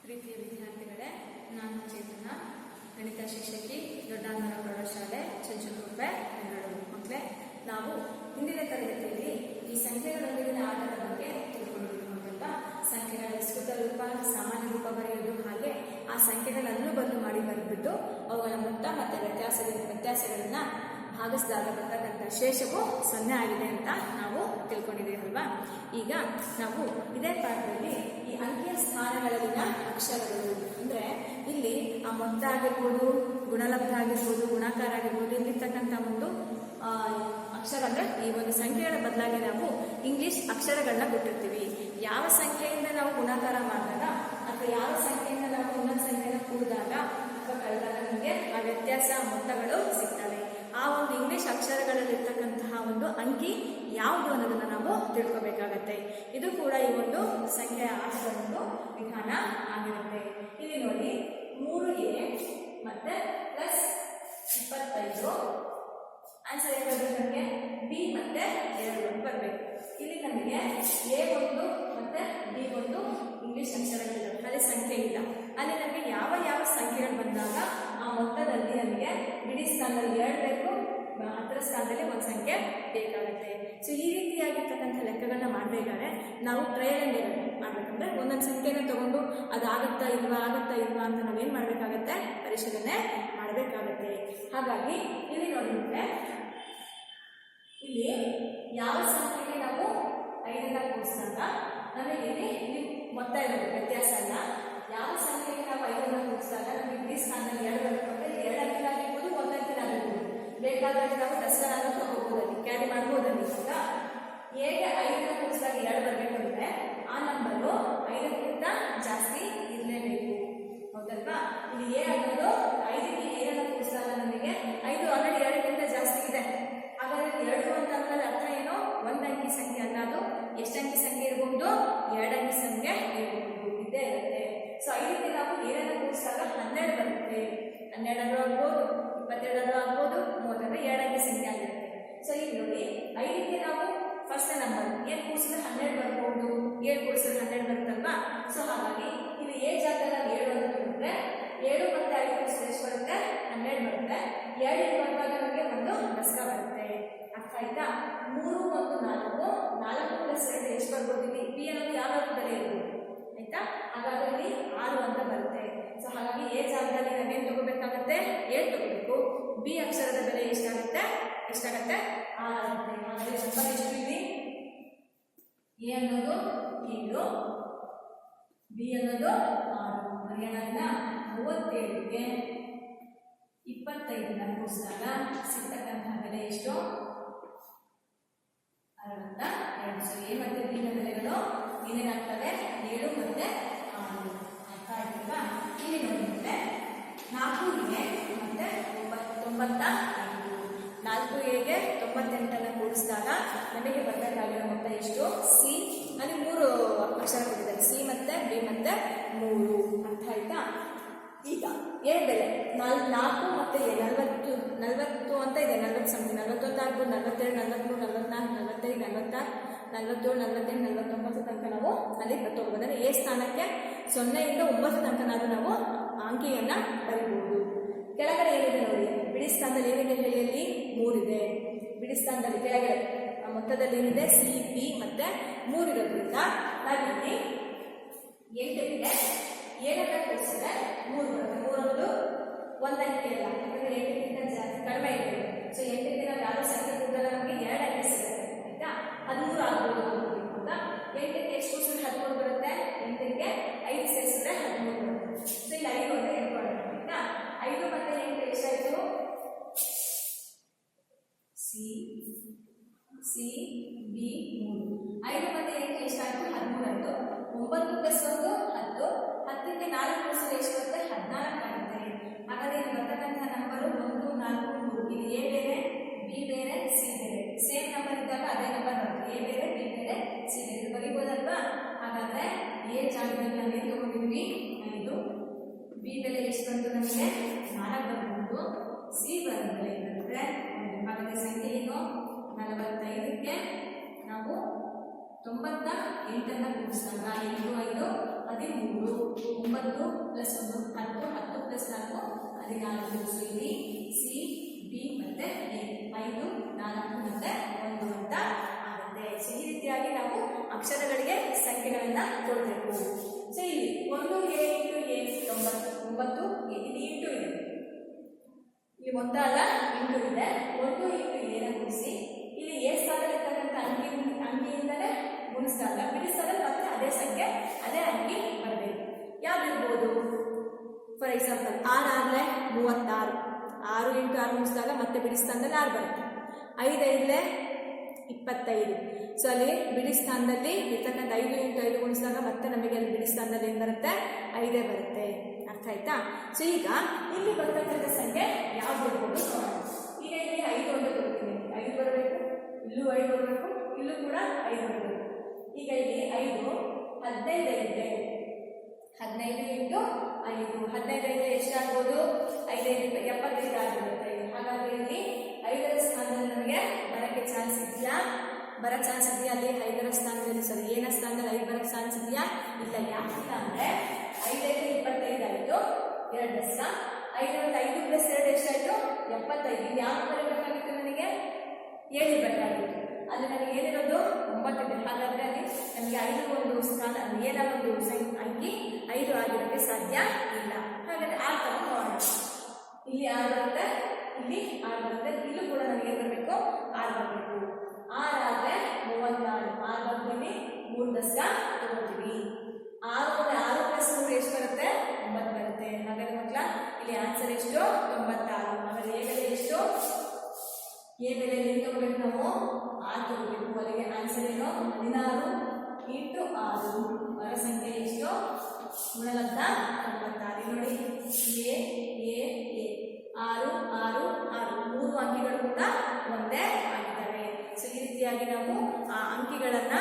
ಪ್ರೀತಿಯ ವಿದ್ಯಾರ್ಥಿಗಳೇ, ನಾನು ಚೇತನ, ಗಣಿತ ಶಿಕ್ಷಕಿ, ದೊಡ್ಡಾಂಗನ ಪ್ರೌಢಶಾಲೆ, ಚಂಚನಗುಪ್ಪೆ, ಬೆಂಗಳೂರು. ಮಕ್ಕಳೇ, ನಾವು ಹಿಂದಿನ ತರಗತಿಯಲ್ಲಿ ಈ ಸಂಖ್ಯೆಗಳೊಂದಿಗಿನ ಆಟದ ಬಗ್ಗೆ ತಿಳ್ಕೊಂಡಿದ್ದೀವಿ. ಸಂಖ್ಯೆಗಳ ವಿಸ್ತೃತ ರೂಪ, ಸಾಮಾನ್ಯ ರೂಪ ಬರೆಯೋದು, ಹಾಗೆ ಆ ಸಂಖ್ಯೆಗಳನ್ನು ಬದಲು ಮಾಡಿ ಬರೆದ್ಬಿಟ್ಟು ಅವುಗಳ ಮೊತ್ತ ಮತ್ತು ವ್ಯತ್ಯಾಸಗಳನ್ನ ಭಾಗಿಸಿದಾಗ ಬರ್ತಕ್ಕಂಥ ಶೇಷವು 0 ಆಗಿದೆ ಅಂತ ನಾವು ತಿಳ್ಕೊಂಡಿದ್ದೀವಲ್ವಾ. ಈಗ ನಾವು ಇದೇ ಪಾಠದಲ್ಲಿ ಈ ಅಂಕಿಯ ಸ್ಥಾನಗಳಲ್ಲಿನ ಅಕ್ಷರಗಳು ಅಂದರೆ ಇಲ್ಲಿ ಆ ಮೊತ್ತ ಆಗಿರ್ಬೋದು, ಗುಣಲಬ್ಧ ಆಗಿರ್ಬೋದು, ಗುಣಾಕಾರ ಆಗಿರ್ಬೋದು, ಇಲ್ಲಿರ್ತಕ್ಕಂಥ ಒಂದು ಅಕ್ಷರ ಅಂದರೆ ಈ ಒಂದು ಸಂಖ್ಯೆಗಳ ಬದಲಾಗಿ ನಾವು ಇಂಗ್ಲಿಷ್ ಅಕ್ಷರಗಳನ್ನ ಕೊಟ್ಟಿರ್ತೀವಿ. ಯಾವ ಸಂಖ್ಯೆಯಿಂದ ನಾವು ಗುಣಾಕಾರ ಮಾಡಿದಾಗ ಅಥವಾ ಯಾವ ಸಂಖ್ಯೆಯಿಂದ ನಾವು ಇನ್ನೊಂದು ಸಂಖ್ಯೆನ ಕೂಡಿದಾಗ ಅಥವಾ ಕಳೆದಾಗ ನಮಗೆ ಆ ವ್ಯತ್ಯಾಸ ಮೊತ್ತಗಳು ಸಿಗ್ತವೆ. ಆ ಒಂದು ಇಂಗ್ಲಿಷ್ ಅಕ್ಷರಗಳಲ್ಲಿರ್ತಕ್ಕಂತಹ ಒಂದು ಅಂಕಿ ಯಾವುದು ಅನ್ನೋದನ್ನ ನಾವು ತಿಳ್ಕೊಬೇಕಾಗತ್ತೆ. ಇದು ಕೂಡ ಈ ಒಂದು ಸಂಖ್ಯೆಯ ಆಟದ ಒಂದು ವಿಧಾನ ಆಗಿರುತ್ತೆ. ಇಲ್ಲಿ ನೋಡಿ 3a ಮತ್ತೆ ಪ್ಲಸ್ 25 ಆನ್ಸರ್ ಏನು ಬರಬೇಕು? ನಮಗೆ ಬಿ ಮತ್ತೆ 2 ಬರಬೇಕು. ಇಲ್ಲಿ ನಮಗೆ A1 ಮತ್ತೆ B1 ಇಂಗ್ಲಿಷ್ ಅಕ್ಷರಗಳಿಲ್ಲ, ಅಲ್ಲಿ ಸಂಖ್ಯೆ ಇಲ್ಲ. ಅಲ್ಲಿ ನಮಗೆ ಯಾವ ಯಾವ ಸಂಖ್ಯೆಗಳು ಬಂದಾಗ ಆ ಮೊತ್ತದಲ್ಲಿ ನಮಗೆ ಬಿಡಿ ಸ್ಥಾನದಲ್ಲಿ 2 ಬೇಕು, ಹತ್ತರ ಸ್ಥಾನದಲ್ಲಿ ಒಂದು ಸಂಖ್ಯೆ ಬೇಕಾಗುತ್ತೆ. ಸೊ ಈ ರೀತಿಯಾಗಿರ್ತಕ್ಕಂಥ ಲೆಕ್ಕಗಳನ್ನ ಮಾಡಬೇಕಾದ್ರೆ ನಾವು ಟ್ರಯಲ್ ಅಂಡ್ ಎರರ್ ಮಾಡಬೇಕಂದ್ರೆ ಒಂದೊಂದು ಸಂಖ್ಯೆನ ತಗೊಂಡು ಅದಾಗುತ್ತಾ ಇಲ್ವಾ ಅಂತ ನಾವೇನು ಮಾಡಬೇಕಾಗತ್ತೆ? ಪರಿಶೀಲನೆ ಮಾಡಬೇಕಾಗತ್ತೆ. ಹಾಗಾಗಿ ಇಲ್ಲಿ ನೋಡಿದ್ರೆ ಇಲ್ಲಿ ಯಾವ ಸಂಖ್ಯೆಗೆ ನಾವು 5ನ್ನ ಕೂಡಿಸಿದಾಗ ನಮಗೆ ಇಲ್ಲಿ ಮೊತ್ತ ಇರೋದು ವ್ಯತ್ಯಾಸ ಅಲ್ಲ. ಯಾವ ಸಂಖ್ಯೆಗೆ ನಾವು 5ನ್ನ ಕೂಡಿಸಿದಾಗ ನಮಗೆ ಬಿಡಿ ಸ್ಥಾನದಲ್ಲಿ 2 ಬರಬೇಕಂದ್ರೆ 2 ಅಂಕಿಲಾಗಿರ್ಬೋದು, 1 ಅಂಕಿಲಾಗಿರ್ಬೋದು, ಬೇಕಾದಾಗ ನಾವು ದಸರಾನು ತಗೋಬಹುದು, ಕ್ಯಾರಿ ಮಾಡಬಹುದಲ್ಲಿ. ಇವಾಗ ಹೇಗೆ 5ನ್ನ ಕೂಡಿಸಿದಾಗ 2 ಬರಬೇಕಂದ್ರೆ ಆ ನಂಬರು 5ಕ್ಕಿಂತ ಜಾಸ್ತಿ ಇರಲೇಬೇಕು, ಹೌದಲ್ವಾ? ಇಲ್ಲಿ ಎ ಅನ್ನೋದು 5ಗೆ ಏನನ್ನು ಕೂಡಿಸಿದಾಗ ನಮಗೆ 5 ಆಲ್ರೆಡಿ 2ಕ್ಕಿಂತ ಜಾಸ್ತಿ ಇದೆ. ಹಾಗಾದ್ರೆ 2 ಅಂತ ಅಂದ್ರೆ ಅರ್ಥ ಏನು? 1 ಅಂಕಿ ಸಂಖ್ಯೆ ಅಲ್ಲ, ಅದು ಎಷ್ಟು ಅಂಕಿ ಸಂಖ್ಯೆ ಇರಬಹುದು? 2 ಅಂಕಿ ಸಂಖ್ಯೆ ಇರಬಹುದು, ಇದ್ದೇ ಇರುತ್ತೆ. ಸೊ 5ಗೆ ನಾವು ಏನನ್ನು ಕೂಡಿಸಿದಾಗ 12 ಬರುತ್ತೆ. 12 ಆಗ್ಬೋದು, 22 ಆಗ್ಬೋದು, 30 2 ಅಂಕಿ ಸಂಖ್ಯೆ ಆಗಿರುತ್ತೆ. ಸೊ ಈಗ ನೋಡಿ 5ಗೆ ನಾವು ಫಸ್ಟ್ ನಂಬರ್ ಏನು ಕೂಡಿಸಿದ್ರೆ 12 ಬರ್ಬೋದು, 7 ಕೂಡಿಸಿದ್ರೆ 12 ಬರುತ್ತಲ್ವಾ. ಸೊ ಹಾಗಾಗಿ ಇಲ್ಲಿ ಎ ಜಾಗದಲ್ಲಿ ನಾವು 7 ಅಂತ ತಗೊಂಡ್ರೆ 7 ಮತ್ತೆ 5 ಕೂಡಿಸಿದ್ರೆ ಎಷ್ಟು ಬರುತ್ತೆ? 12 ಬರುತ್ತೆ. 2 ಬರುವಾಗ ನಮಗೆ ಒಂದು ದಶಕ ಬರುತ್ತೆ. ಅರ್ಥ ಆಯ್ತಾ? 3 ಮತ್ತು 4 4 ಪ್ಲಸ್ 2 ಎಷ್ಟು ಬರ್ಬೋದು? ಇಲ್ಲಿ ಬಿ ಅನ್ನೋದು ಯಾವ ಬೆಲೆ ಇರ್ಬೋದು, ಆಯ್ತಾ? ಹಾಗಾಗಿ ಇಲ್ಲಿ 6 ಅಂತ ಬರುತ್ತೆ. ಸೊ ಹಾಗಾಗಿ ಎ ಜಾಗದಲ್ಲಿ ನಾವೇನು ತಗೋಬೇಕಾಗತ್ತೆ? 7 ತಗೋಬೇಕು. ಬಿ ಅಕ್ಷರದ ಬೆಲೆ ಎಷ್ಟಾಗುತ್ತೆ? 6 ಆಗುತ್ತೆ. ಹಾಗಾಗಿ ನಂಬರ್ ಎಷ್ಟು ಇಲ್ಲಿ? ಎ ಅನ್ನೋದು 7, ಬಿ ಅನ್ನೋದು 6. ಏನಾಗಿಲ್ಲ 37ಗೆ 25ನ್ನ ಕೂಡಿಸಿದಾಗ ಸಿಗ್ತಕ್ಕಂತಹ ಬೆಲೆ ಎಷ್ಟು? 62. ಸೊ ಎ ಮತ್ತು ಬಿ ನ ಬೆಲೆಗಳು ಏನೇನಾಗ್ತವೆ? 7 ಮತ್ತೆ 6. ಅರ್ಥ ಆಯ್ತಲ್ವಾ? ಇಲ್ಲಿ ನೋಡಿದ್ರೆ 4a ಮತ್ತೆ 95, 4aಗೆ 98ನ್ನ ಕೂಡಿಸಿದಾಗ ನಮಗೆ ಬರಬೇಕಾಗಿರೋ ಮೊತ್ತ ಎಷ್ಟು? ಸಿ. ಅಲ್ಲಿ 3 ಅಕ್ಷರ ಕೊಟ್ಟಿದ್ದಾರೆ, ಸಿ ಮತ್ತೆ ಬಿ ಮತ್ತೆ 3. ಅರ್ಥ ಆಯ್ತಾ? ಈಗ ಎ ಬೆಲೆ 4 ಮತ್ತೆ 40 ಅಂತ ಇದೆ. 40 ಸಂಖ್ಯೆ 41 ಆಗ್ಬೋದು, 42, 43, 44, 45, 46, 47, 48, 49 ತನಕ ನಾವು ಅಲ್ಲಿ ತಗೋಬಹುದು. ಅಂದರೆ ಎ ಸ್ಥಾನಕ್ಕೆ 0ಯಿಂದ 9 ತನಕ ನಾವು ಅಂಕಿಯನ್ನ ಬರೀಬಹುದು. ಕೆಳಗಡೆ ಏನಿದೆ ನೋಡಿ, ಬಿಡಿ ಸ್ಥಾನದಲ್ಲಿ ಏನಿದೆ ಹೇಳಿ? 3 ಇದೆ. ಬಿಡಿ ಸ್ಥಾನದಲ್ಲಿ ಕೆಳಗಡೆ ಮೊತ್ತದಲ್ಲಿ ಏನಿದೆ? ಸಿ, ಬಿ ಮತ್ತೆ 3 ಇರೋದ್ರಿಂದ ನಾವಿಲ್ಲಿ 8ಗೆ 7ನ್ನ ಕೂಡಿಸಿದ್ರೆ 3 ಬರುತ್ತೆ. 3 1 ಅಂಕಿ ಅಲ್ಲ, ಯಾಕಂದ್ರೆ 8ಕ್ಕಿಂತ ಜಾಸ್ತಿ ಕಡಿಮೆ ಇದೆ. ಸೊ 8ಗೆ ನಾವು ಯಾವ ಸಂಖ್ಯೆ ಕೂಡಿದಾಗ ನಮಗೆ 2 ಅಂಕಿ ಸಿಗುತ್ತೆ, ಆಯ್ತಾ? 13 ಆಗ್ಬೋದು ಅಂತ. 8ಗೆ ಎಷ್ಟು ಕೂಡಿಸಿದ್ರೆ 13 ಬರುತ್ತೆ. 8ಗೆ 5 ಸೇರಿಸಿದ್ರೆ 13 ಬರುತ್ತೆ. ಸೊ ಇಲ್ಲಿ 5 ಅಂತ ಹೇಳ್ಕೊಳ್ಳೋಣ, ಆಯ್ತಾ? 5 ಮತ್ತೆ 8 ಎಷ್ಟಾಯ್ತು? C B 3. 5 ಮತ್ತೆ 8 ಎಷ್ಟಾಯ್ತು? 13 ಆಯ್ತು. 9 ಪ್ಲಸ್ 1 10. 10ಕ್ಕೆ 4 ಕೂಡಿಸಿದ್ರೆ ಎಷ್ಟು ಬರುತ್ತೆ? 14 ಆಗುತ್ತೆ. ಹಾಗಾದ್ರೆ ಇಲ್ಲಿ ಬರ್ತಕ್ಕಂತಹ ನಂಬರು 1, 4, 3. ಇಲ್ಲಿ ಎ ಬೇರೆ, ಬಿ ಬೇರೆ, ಸಿ ಬೇರೆ. ಸೇಮ್ ನಂಬರ್ ಇದ್ದಾಗ ಅದೇ ನಂಬರ್ ಬರುತ್ತೆ. ಎ ಬೇರೆ, ಬಿ ಬೇರೆ, ಸಿ ಬೇರೆ. ಇದು ಬರೀಬೋದಲ್ವಾ? ಹಾಗಾದ್ರೆ ಎ ಜಾಗದಲ್ಲಿ ನಾವು ಏನು ತಗೊಂಡಿದ್ವಿ? 5. ಬಿ ಬೆಲೆ ಎಷ್ಟು ಬಂತು? ನಮಗೆ 4 ಬರ್ಬೋದು. ಸಿ ಬರೋ ಬೆಲೆ ಏನಂದ್ರೆ 1. ಹಾಗಾದ್ರೆ ಸಂಖ್ಯೆ ಏನು? 45ಕ್ಕೆ ನಾವು 98ನ್ನ ಕೂಡಿಸಿದಾಗ 8, 5, 13, 9 9 ಪ್ಲಸ್ 1 10, 10 ಪ್ಲಸ್ 4 16. ಸೊ ಇಲ್ಲಿ ಸಿ ಬಿ ಮತ್ತೆ ಎ 5, 4 ಮತ್ತೆ 1 ಅಂತ ಆಗುತ್ತೆ. ಸೊ ಈ ರೀತಿಯಾಗಿ ನಾವು ಅಕ್ಷರಗಳಿಗೆ ಸಂಖ್ಯೆಗಳನ್ನ ಕೊಡಬೇಕು. ಸೊ ಇಲ್ಲಿ 1a ಇಂಟು ಎ 9 ಇಲ್ಲಿ ಇಂಟು ಇದೆ, ಇಲ್ಲಿ ಮೊತ್ತ ಅಲ್ಲ ಇಂಟು ಇದೆ. 1 ಇಂಟು ಎ ನ ಗುಣಿಸಿ ಇಲ್ಲಿ ಎ ಸ್ಥಾನದಲ್ಲಿರ್ತಕ್ಕಂಥ ಅಂಕಿಯಿಂದಲೇ ಗುಣಿಸಿದಾಗ ಬಿಡಿಸಿದಾಗ ಮತ್ತೆ ಅದೇ ಸಂಖ್ಯೆ ಅದೇ ಅಂಕಿ ಬರಬೇಕು. ಯಾವ್ದಿರ್ಬೋದು? ಫಾರ್ ಎಕ್ಸಾಂಪಲ್ 6 ಆರ್ಲೆ 36, 6 ಇಂಟು 6 ಗುಣಿಸಿದಾಗ ಮತ್ತೆ ಬಿಡಿಸ್ತಾನದಲ್ಲಿ 6 ಬರುತ್ತೆ. 5 5ಲೆ 25. ಸೊ ಅಲ್ಲಿ ಬಿಡಿಸ್ಥಾನದಲ್ಲಿ ಇರ್ತಕ್ಕಂಥ 5 ಇಂಟು 5 ಗುಣಿಸಿದಾಗ ಮತ್ತೆ ನಮಗೆ ಅಲ್ಲಿ ಬಿಡಿಸ್ಥಾನದಲ್ಲಿ ಏನು ಬರುತ್ತೆ? 5 ಬರುತ್ತೆ. ಅರ್ಥ ಆಯ್ತಾ? ಸೊ ಈಗ ಇಲ್ಲಿ ಬರ್ತಕ್ಕಂಥ ಸಂಖ್ಯೆ ಯಾವ್ದು ಇರ್ಬೋದು ನೋಡೋಣ. ಈಗ ಇಲ್ಲಿ 5 ಅಂತ ಕೊಡ್ತೀನಿ, 5 ಬರಬೇಕು, ಇಲ್ಲೂ 5 ಬರಬೇಕು, ಇಲ್ಲೂ ಕೂಡ 5 ಬರಬೇಕು. ಈಗ ಇಲ್ಲಿ 5 15 ಇದೆ, 15 ಇಂಟು 5, 15 ಎಷ್ಟಾಗ್ಬೋದು? 5 75 ಆಗಿರುತ್ತೆ. ಹಾಗಾದ್ರೆ ಇಲ್ಲಿ 5ರ ಸ್ಥಾನದಲ್ಲಿ ನಮಗೆ ಬರಕ್ಕೆ ಚಾನ್ಸ್ ಇದೆಯಾ? ಬರೋ ಚಾನ್ಸ್ ಇದೆಯಾ? ಅಲ್ಲಿ 5ರ ಸ್ಥಾನದಲ್ಲಿ ಸರಿ ಏನ ಸ್ಥಾನದಲ್ಲಿ 5 ಬರಕ್ಕೆ ಚಾನ್ಸ್ ಇದೆಯಾ? ಇಲ್ಲ. ಯಾಕಿಲ್ಲ ಅಂದ್ರೆ 5 25 ಆಯಿತು, 2 ದಶ 5 5 ಪ್ಲಸ್ 2 ಎಷ್ಟಾಯಿತು? 75. ಯಾವ ಬರಬೇಕಾಗಿತ್ತು? ನನಗೆ 7 ಬೇಕಾಗಿತ್ತು. ಅಲ್ಲಿ ನನಗೆ ಏನಿರೋದು 9 ಇದೆ. ಹಾಗಾದ್ರೆ ಅಲ್ಲಿ ನಮಗೆ 5 ಒಂದು ಸ್ಥಾನ ಏನ ಒಂದು ಅಂಕಿ 5 ಆಗಿರೋಕ್ಕೆ ಸಾಧ್ಯ ಇಲ್ಲ. ಹಾಗಾದ್ರೆ 6 ತಗೊಂಡು ಇಲ್ಲಿ 6 ಬರುತ್ತೆ, ಇಲ್ಲಿ 6 ಬರುತ್ತೆ, ಇಲ್ಲೂ ಕೂಡ ನಮಗೆ ಏನು ಬರಬೇಕು? 6 ಬರಬೇಕು. 6 ಆದ್ರೆ 34, 6 ಬರ್ತೀನಿ, 3 ದಶ ತಗೋತೀವಿ. 6 ಪ್ಲಸ್ 3 ಎಷ್ಟು ಬರುತ್ತೆ? 9 ಬರುತ್ತೆ. ಹಾಗಾದ್ರೆ ಮಕ್ಕಳ ಇಲ್ಲಿ ಆನ್ಸರ್ ಎಷ್ಟು? 96. ಹಾಗಾದ್ರೆ ಎ ಬೆಲೆ ಎಷ್ಟು? ಎ ಬೆಲೆ ಏನು ತಗೋಬೇಕು? ನಾವು 6 ತಗೋಬೇಕು. ಅಲ್ಲಿಗೆ ಆನ್ಸರ್ ಏನು? 16 ಇಂಟು 6. ಬರೋ ಸಂಖ್ಯೆ ಎಷ್ಟು? ಗುಣಲಬ್ಧ 96. ನೋಡಿ, ಎ ಎ ಎ 6 6 6 3 ಅಂಕಿಗಳು ಕೂಡ ಒಂದೇ ಆಗಿದ್ದಾವೆ. ಸೊ ಈ ರೀತಿಯಾಗಿ ನಾವು ಆ ಅಂಕಿಗಳನ್ನ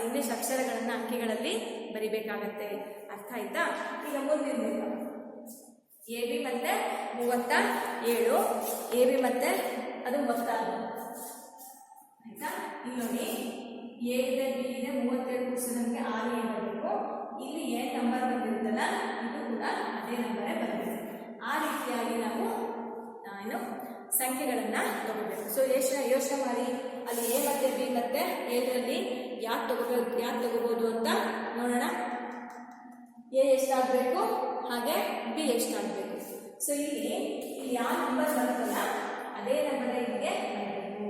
ಇಂಗ್ಲಿಷ್ ಅಕ್ಷರಗಳನ್ನ ಅಂಕಿಗಳಲ್ಲಿ ಬರಿಬೇಕಾಗತ್ತೆ. ಅರ್ಥ ಆಯ್ತಾ? ಈಗ ಮುಂದಿನ ಎ ಬಿ ಮತ್ತೆ 37, ಎ ಬಿ ಮತ್ತೆ ಅದು ಮೊತ್ತ ಆಯ್ತಾ? ಇಲ್ಲಿ ನೋಡಿ, ಎ ಇದೆ, ಬಿ ಇದೆ, 37 ಕೂಡಿಸಿ ನಮಗೆ 6 ಏನು ಬರಬೇಕು? ಇಲ್ಲಿ ಏನು ನಂಬರ್ ಬಂದಿರುತ್ತಲ್ಲ ಇದು ಕೂಡ ಅದೇ ನಂಬರೇ ಬರಬೇಕು. ಆ ರೀತಿಯಾಗಿ ನಾವು ಏನು ಸಂಖ್ಯೆಗಳನ್ನ ತಗೋಬೇಕು. ಸೊ ಯೋಚನೆ ಮಾಡಿ, ಅಲ್ಲಿ ಎ ಮತ್ತೆ ಬಿ ಮತ್ತೆ ಎಲ್ಲಿ ಯಾಕೆ ತಗೋಬಹುದು ಅಂತ ನೋಡೋಣ. ಎ ಎಷ್ಟಾಗಬೇಕು ಹಾಗೆ ಬಿ ಎಷ್ಟಾಗಬೇಕು. ಸೊ ಇಲ್ಲಿ ಯಾವ ನಂಬರ್ ಬರುತ್ತಲ್ಲ ಅದೇ ನಂಬರ್ ಇಲ್ಲಿಗೆ ಬರಬೇಕು.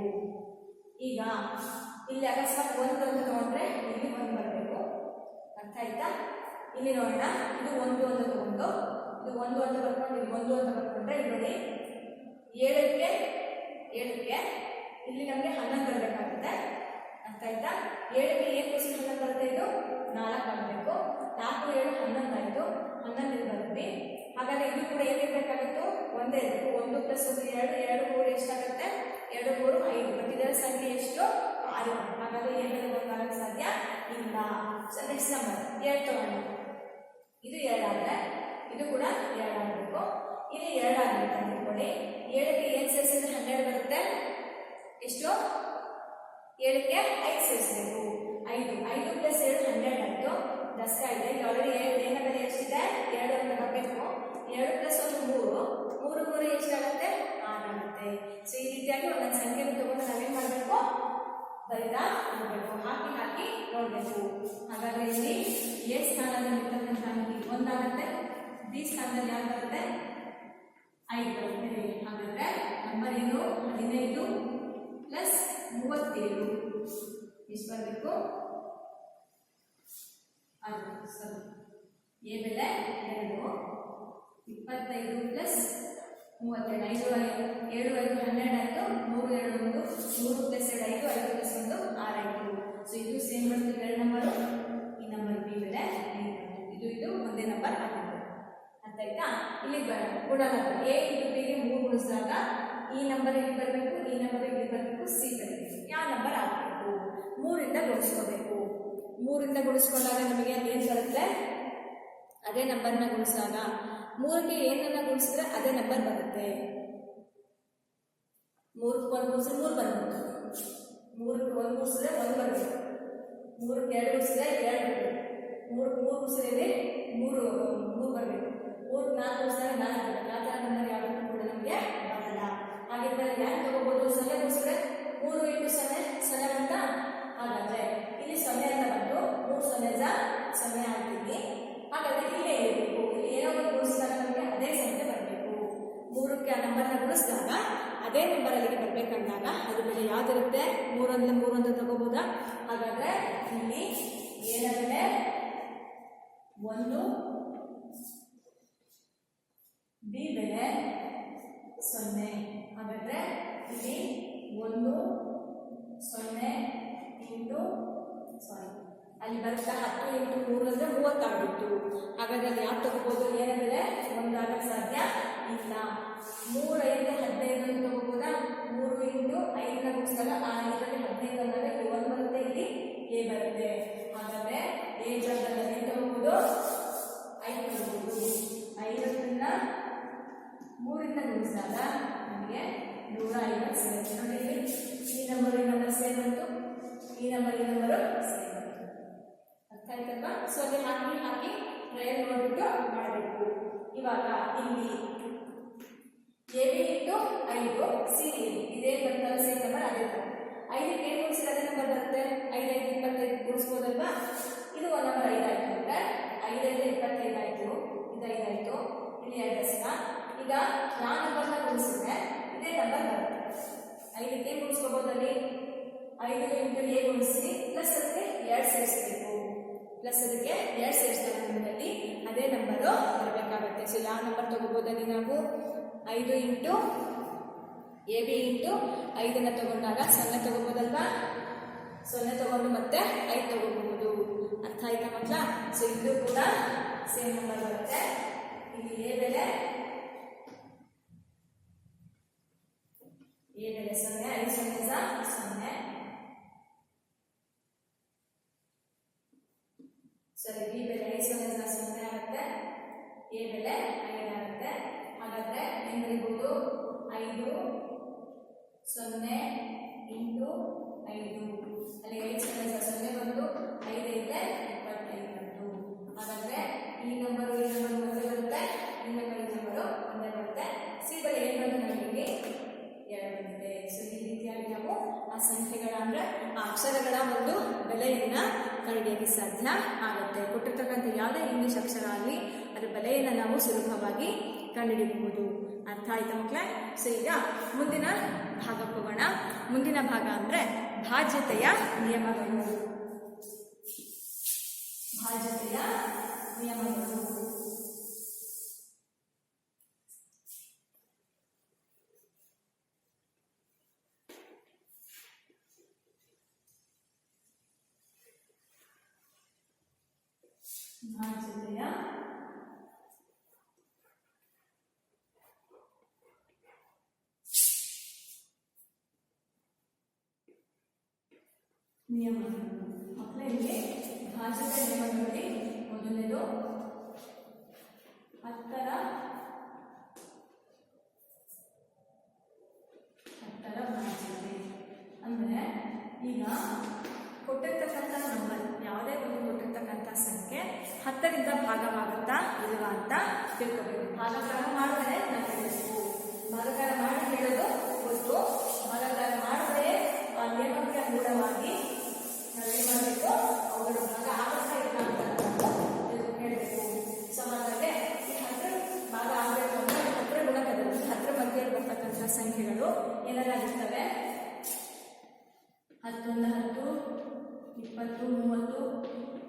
ಈಗ ಇಲ್ಲಿ ಅಕಸ್ಮಾತ್ 1 ಅಂತ ತಗೊಂಡ್ರೆ ಇಲ್ಲಿ 1 ಬರಬೇಕು. ಅರ್ಥ ಆಯ್ತಾ? ಇಲ್ಲಿ ನೋಡೋಣ, ಇದು 1 ಅಂತ ತಗೊಂಡು ಇದು 1 ಅಂತ ಬರ್ಕೊಂಡು ಇಲ್ಲಿ 1 ಅಂತ ಬರ್ಕೊಂಡ್ರೆ ಇಲ್ಲಿ ನೋಡಿ 7ಕ್ಕೆ ಇಲ್ಲಿ ನಮಗೆ 11 ಬರಬೇಕಾಗುತ್ತೆ. ಅರ್ಥ ಆಯ್ತಾ? 7ಕ್ಕೆ ಏನು ಪ್ಲಸ್ 11 ಬರುತ್ತೆ? ಇದು 4 ಆಗಬೇಕು. 4 7 11 ಆಯಿತು, 11 ಬರುತ್ತೆ. ಹಾಗಾದ್ರೆ ಇದು ಕೂಡ ಏನಿರಬೇಕಾಗಿತ್ತು? ಒಂದೇ ಇರಬೇಕು. 1 ಪ್ಲಸ್ 1 2, 2 3 ಎಷ್ಟಾಗುತ್ತೆ? 2 3 5. ಬಟ್ ಇದರ ಸಂಖ್ಯೆ ಎಷ್ಟು? 6. ಹಾಗಾದ್ರೆ ಏನು ಗೊತ್ತಾಗಕ್ಕೆ ಸಾಧ್ಯ ಇಲ್ಲ. ಸೊ ನೆಕ್ಸ್ಟ್ ನಂಬರ್ 7 ತಗೊಂಡು ಇದು 2 ಆದರೆ ಇದು ಕೂಡ 2 ಆಗಬೇಕು. ಇಲ್ಲಿ 2 ಆಗುತ್ತೆ ಅಂದ್ಕೊಳ್ಳಿ. 7ಕ್ಕೆ ಏನು ಸೇರಿಸಿದ್ರೆ 12 ಬರುತ್ತೆ. ಎಷ್ಟು? 7ಕ್ಕೆ 5 ಸೇರಿಸಬೇಕು. 5 ಪ್ಲಸ್ 7 12 ಆಯಿತು. ದಶ ಇದೆ. ಇಲ್ಲಿ ಆಲ್ರೆಡಿ ಏನ ಬೆಲೆ ಎಷ್ಟಿದೆ? 2 ಅಂತ ಬರಬೇಕು. 2 ಪ್ಲಸ್ 1 3, 3 3 ಎಷ್ಟಾಗುತ್ತೆ? 6 ಆಗುತ್ತೆ. ಸೊ ಈ ರೀತಿಯಾಗಿ ಒಂದೊಂದು ಸಂಖ್ಯೆ ತಗೊಂಡು ನಾವೇನು ಮಾಡಬೇಕು? ಬರಿತಾ ನೋಡಬೇಕು, ಹಾಕಿ ನೋಡಬೇಕು. ಹಾಗಾದ್ರೆ ಇಲ್ಲಿ ಎ ಸ್ಥಾನದಲ್ಲಿ ಇರ್ತಕ್ಕಂಥ ಅಂಕಿ 1 ಆಗುತ್ತೆ, ಬಿ ಸ್ಥಾನದಲ್ಲಿ ಯಾವ್ದು ಬರುತ್ತೆ? 5 ಬರುತ್ತೆ. ಹಾಗಾದ್ರೆ ನಂಬರ್ ಏನು? 15 ಪ್ಲಸ್ 37 ಎಷ್ಟು ಬರಬೇಕು? ಎ ಬೆಲೆ 2, 25 ಪ್ಲಸ್ 37, 5 7 5 12 ಆಯಿತು, 3 2 1, 3 ಪ್ಲಸ್ 2 5, 5 ಪ್ಲಸ್ 1 6 ಆಯಿತು. ಸೊ ಇದು ಸೇಮ್ ಬರುತ್ತೆ 2 ನಂಬರು. ಈ ನಂಬರ್ ಬಿ ಬೆಲೆ 5. ಇದು ಒಂದೇ ನಂಬರ್ ಆಗುತ್ತೆ. ಅರ್ಥ ಆಯ್ತಾ? ಇಲ್ಲಿ ಗುಣಲಬ್ಧ ಎ ಇಂಟು ಬಿಗೆ 3 ಗುಣಿಸಿದಾಗ ಈ ನಂಬರ್ ಇಲ್ಲಿ ಬರಬೇಕು, ಈ ನಂಬರ್ ಇಲ್ಲಿ ಬರಬೇಕು, ಸಿ ಬರಬೇಕು. ಯಾವ ನಂಬರ್ ಆಗಬೇಕು? 3ರಿಂದ ಗುಣಿಸ್ಕೋಬೇಕು. 3ರಿಂದ ಗುಣಿಸ್ಕೊಂಡಾಗ ನಮಗೆ ಏನು ಬರುತ್ತೆ? ಅದೇ ನಂಬರ್ನ ಗುಣಿಸಿದಾಗ 3ಕ್ಕೆ ಏನನ್ನ ಗುಣಿಸಿದ್ರೆ ಅದೇ ನಂಬರ್ ಬರುತ್ತೆ. 3ಕ್ಕೆ 1 ಗುಣಿಸಿದ್ರೆ 3 ಬರಬೇಕು. 3ಕ್ಕೆ 1 ಗುಣಿಸಿದ್ರೆ 1 ಬರಬೇಕು. 3ಕ್ಕೆ 2 ಗುಣಿಸಿದ್ರೆ 2 ಬರಬೇಕು. 3ಕ್ಕೆ 3 ಗುಣಿಸಿದ್ರೆ 3 ನಂಬರ್ನ ಗುಣಿಸಿದಾಗ ಅದೇ ನಂಬರ್ ಅಲ್ಲಿಗೆ ಬರಬೇಕಂದಾಗ ಅದ್ರ ಮೇಲೆ ಯಾವ್ದಿರುತ್ತೆ? 3 ಅಂತ ತಗೋಬೋದಾ? ಹಾಗಾದ್ರೆ ಇಲ್ಲಿ ಏನ ಬೆಲೆ 1, ಬಿ ಬೆಲೆ 0. ಹಾಗಾದ್ರೆ ಇಲ್ಲಿ 1 0 ಇಂಟು ಅಲ್ಲಿ ಬರುತ್ತಾ 10 ಇಂಟು 3 ಅಂದ್ರೆ 30 ಆಗಿತ್ತು. ಹಾಗಾದ್ರೆ ಅಲ್ಲಿ ಯಾಕೆ ತಗೋಬಹುದು? ಏನ ಬೆಲೆ 1 ಆಗಕ್ಕೆ ಸಾಧ್ಯ ಇಲ್ಲ. 3 5 15 ಅಂತ ತಗೋಬೋದಾ? 3 ಇಂಟು 5ನ ಗುಣಿಸಿದಾಗ 5ರಲ್ಲಿ 15 ಅಂದಾಗ 1 ಬರುತ್ತೆ, ಇಲ್ಲಿ ಎ ಬರುತ್ತೆ. ಹಾಗಾದ್ರೆ ಎ ಜಾಗದಲ್ಲಿ ಏನು ತಗೋಬಹುದು? 5 ತಗೋಬಹುದು. 5ನ್ನ 3ರಿಂದ ಗುಣಿಸಿದಾಗ ನಮಗೆ 150 ಸಿಗುತ್ತೆ. ನೋಡಿ ಇಲ್ಲಿ ಈ ನಂಬರ್ ಸೇಮ್ ಬಂತು, ಈ ನಂಬರ್ ಸೇಮ್ ಬಂತು. ಅರ್ಥ ಆಯ್ತಲ್ವಾ? ಸೊ ಅಲ್ಲಿ ಹಾಕಿ ಟ್ರಯಲ್ ನೋಡ್ಬಿಟ್ಟು ಮಾಡಬೇಕು. ಇವಾಗ ಇಲ್ಲಿ ಎ ಬಿ ಇಂಟು 5 ಸಿ ಇದೇ ಬರ್ತಲ್ಲ, ಸೇಮ್ ನಂಬರ್ ಅದೇ ಥರ. 5ಕ್ಕೆ ಏನು ಗುಣಿಸಿದ್ರೆ ಅದೇ ನಂಬರ್ ಬರುತ್ತೆ. 5 5 25 ಗುಣಿಸ್ಬೋದಲ್ವಾ? ಇದು ಒಂದು ನಂಬರ್ 5 ಆಯ್ತು ಅಂದ್ರೆ 5 5 25 ಆಯ್ತು, ಇದು 5 ಆಯ್ತು, ಇಲ್ಲಿ 2 ದಶಕ. ಈಗ ಯಾವ ನಂಬರ್ನ ಗುಣಿಸಿದ್ರೆ ಇದೇ ನಂಬರ್ ಬರುತ್ತೆ. 5ಕ್ಕೆ ಗುಣಿಸ್ಕೋಬೋದಲ್ಲಿ 5 ಇಂಟು ಎ ಗುಣಿಸಿ ಪ್ಲಸ್ ಅದಕ್ಕೆ 2 ಸೇರಿಸಬೇಕು. ಪ್ಲಸ್ ಅದಕ್ಕೆ 2 ಸೇರಿಸಿದ ನಂಬರಲ್ಲಿ ಅದೇ ನಂಬರು ಬರಬೇಕಾಗುತ್ತೆ. ಸೊ ಯಾವ ನಂಬರ್ ತಗೋಬೋದಲ್ಲಿ ನಾವು 5 ಇಂಟು ಎ ಬಿ ಇಂಟು 5ನ್ನು ತಗೊಂಡಾಗ 0 ತಗೋಬೋದಲ್ವಾ? 0 ತಗೊಂಡು ಮತ್ತೆ 5 ತಗೋಬಹುದು. ಅರ್ಥ ಆಯ್ತಾ ಮಕ್ಕಳ? ಸೊ ಇದು ಕೂಡ ಸೇಮ್ ನಂಬರ್ ಬರುತ್ತೆ. ಇಲ್ಲಿ ಎ ಬೆಲೆ 0, 5 0 ಸರಿ. ಬಿ ಬೆಲೆ 5 0 ಆಗುತ್ತೆ, ಎ ಬೆಲೆ 5 ಆಗುತ್ತೆ. ಹಾಗಾದ್ರೆ ಏನು ಬರೀಬಹುದು? 5 0 ಇಂಟು 5 ಅಲ್ಲಿ 5 0 ಬಂದು 5 ಐತೆ 25 ಬಂತು. ಹಾಗಾದ್ರೆ ಈ ನಂಬರು ಒಂದೇ ಬರುತ್ತೆ, ಈ ನಂಬರು ಒಂದೇ ಬರುತ್ತೆ. ಸಿ ಬೆಲೆ ಏನು ಬಂದು ನಮಗೆ 2 ಬಂದಿದೆ. ಸೊ ಈ ರೀತಿಯಾಗಿ ನಾವು ಆ ಸಂಖ್ಯೆಗಳ ಅಂದ್ರೆ ಆ ಅಕ್ಷರಗಳ ಒಂದು ಬೆಲೆಯನ್ನ ಕಂಡುಹಿಡಿಯಕ್ಕೆ ಸಾಧ್ಯ ಆಗುತ್ತೆ. ಕೊಟ್ಟಿರ್ತಕ್ಕಂಥ ಯಾವುದೇ ಇಂಗ್ಲಿಷ್ ಅಕ್ಷರ ಆಗಲಿ ಅದರ ಬೆಲೆಯನ್ನು ನಾವು ಸುಲಭವಾಗಿ ಕಂಡುಹಿಡಿಯಬಹುದು. ಅರ್ಥ ಆಯ್ತಾ ಮಕ್ಕಳೇ? ಸೊ ಈಗ ಮುಂದಿನ ಭಾಗಕ್ಕೆ ಹೋಗೋಣ. ಮುಂದಿನ ಭಾಗ ಅಂದ್ರೆ ಭಾಜ್ಯತೆಯ ನಿಯಮಗಳು. ಭಾಜ್ಯತೆಯ ನಿಯಮಗಳು ಭಾಜ್ಯತೆಯ ನಿಯಮಗಳು. ಮಕ್ಕಳಿಗೆ ಭಾಜ್ಯತೆಯ ನಿಯಮಗಳಲ್ಲಿ ಮೊದಲನೇದು 10ರ ಭಾಜ್ಯತೆ. ಅಂದ್ರೆ ಈಗ ಕೊಟ್ಟಿರ್ತಕ್ಕಂಥ ನಂಬರ್ ಯಾವುದೇ ಒಂದು ಕೊಟ್ಟಿರ್ತಕ್ಕಂಥ ಸಂಖ್ಯೆ 10ರಿಂದ ಭಾಗವಾಗುತ್ತಾ ಇಲ್ವಾ ಅಂತ ತಿಳ್ಕೋಬೇಕು. ಭಾಗಾಕಾರ ಮಾಡಿದ್ರೆ ನಾವು ಹೇಳಬೇಕು. ಭಾಗಾಕಾರ ಮಾಡಿ ಹೇಳೋದು ಗೊತ್ತು. ಭಾಗಾಕಾರ ಮಾಡಿದ್ರೆ ಆ ನಿಯಮಕ್ಕೆ ಅನುಗುಣವಾಗಿ ನಾವೇನು ಮಾಡಬೇಕು? ಅವುಗಳ ಭಾಗ ಆಗುತ್ತಾ ಇಲ್ಲ ಅಂತ ಹೇಳಬೇಕು. ಸೊ ಹಾಗಾಗಿ ಈ 10 ಭಾಗ ಆಗಬೇಕು ಅಂದ್ರೆ 10 ಗುಣಕದಲ್ಲಿ 10 ಮಧ್ಯೆ ಬರ್ತಕ್ಕಂಥ ಸಂಖ್ಯೆಗಳು ಏನೆಲ್ಲಾಗಿರ್ತವೆ? 10 1 10 20 30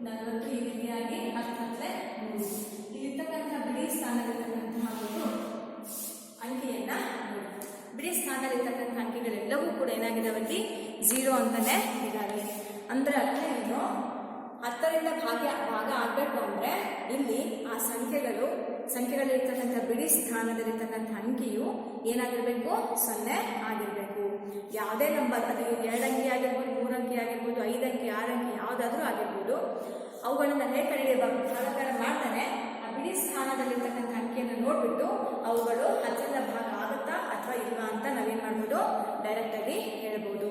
40 ಈ ರೀತಿಯಾಗಿ 10 3. ಇಲ್ಲಿರ್ತಕ್ಕಂಥ ಬಿಡಿ ಸ್ಥಾನದಲ್ಲಿರ್ತಕ್ಕಂತಹ ಒಂದು ಅಂಕಿಯನ್ನ ಬಿಡಿ ಸ್ಥಾನದಲ್ಲಿರ್ತಕ್ಕಂಥ ಅಂಕಿಗಳೆಲ್ಲವೂ ಕೂಡ ಏನಾಗಿದ್ದಾವಲ್ಲಿ 0 ಅಂತಾನೆ ಇದ್ದಾವೆ. ಅಂದ್ರೆ ಅರ್ಥ ಏನು? 10ರಿಂದ ಭಾಗ ಆಗಬೇಕು ಅಂದ್ರೆ ಇಲ್ಲಿ ಆ ಸಂಖ್ಯೆಗಳಿರ್ತಕ್ಕಂಥ ಬಿಡಿ ಸ್ಥಾನದಲ್ಲಿರ್ತಕ್ಕಂಥ ಅಂಕಿಯು ಏನಾಗಿರ್ಬೇಕು? 0 ಆಗಿರ್ಬೇಕು. ಯಾವುದೇ ನಂಬರ್, ಅದು 2 ಅಂಕಿ ಆಗಿರ್ಬೋದು, 3 ಅಂಕಿ ಆಗಿರ್ಬೋದು, 5 ಅಂಕಿ 6 ಅಂಕಿ ಯಾವುದಾದ್ರೂ ಆಗಿರ್ಬೋದು, ಅವುಗಳನ್ನು ಹೇಗೆ ಕಂಡುಹಿಡಿಯಬೇಕು? ಭಾಗಾಕಾರ ಮಾಡ್ತಾನೆ ಆ ಬಿಡಿ ಸ್ಥಾನದಲ್ಲಿರ್ತಕ್ಕಂಥ ಅಂಕಿಯನ್ನು ನೋಡ್ಬಿಟ್ಟು ಅವುಗಳು 10ರಿಂದ ಭಾಗ ಆಗುತ್ತಾ ಅಥವಾ ಇಲ್ವಾ ಅಂತ ನಾವೇನ್ ಮಾಡ್ಬೋದು? ಡೈರೆಕ್ಟ್ ಆಗಿ ಹೇಳ್ಬೋದು.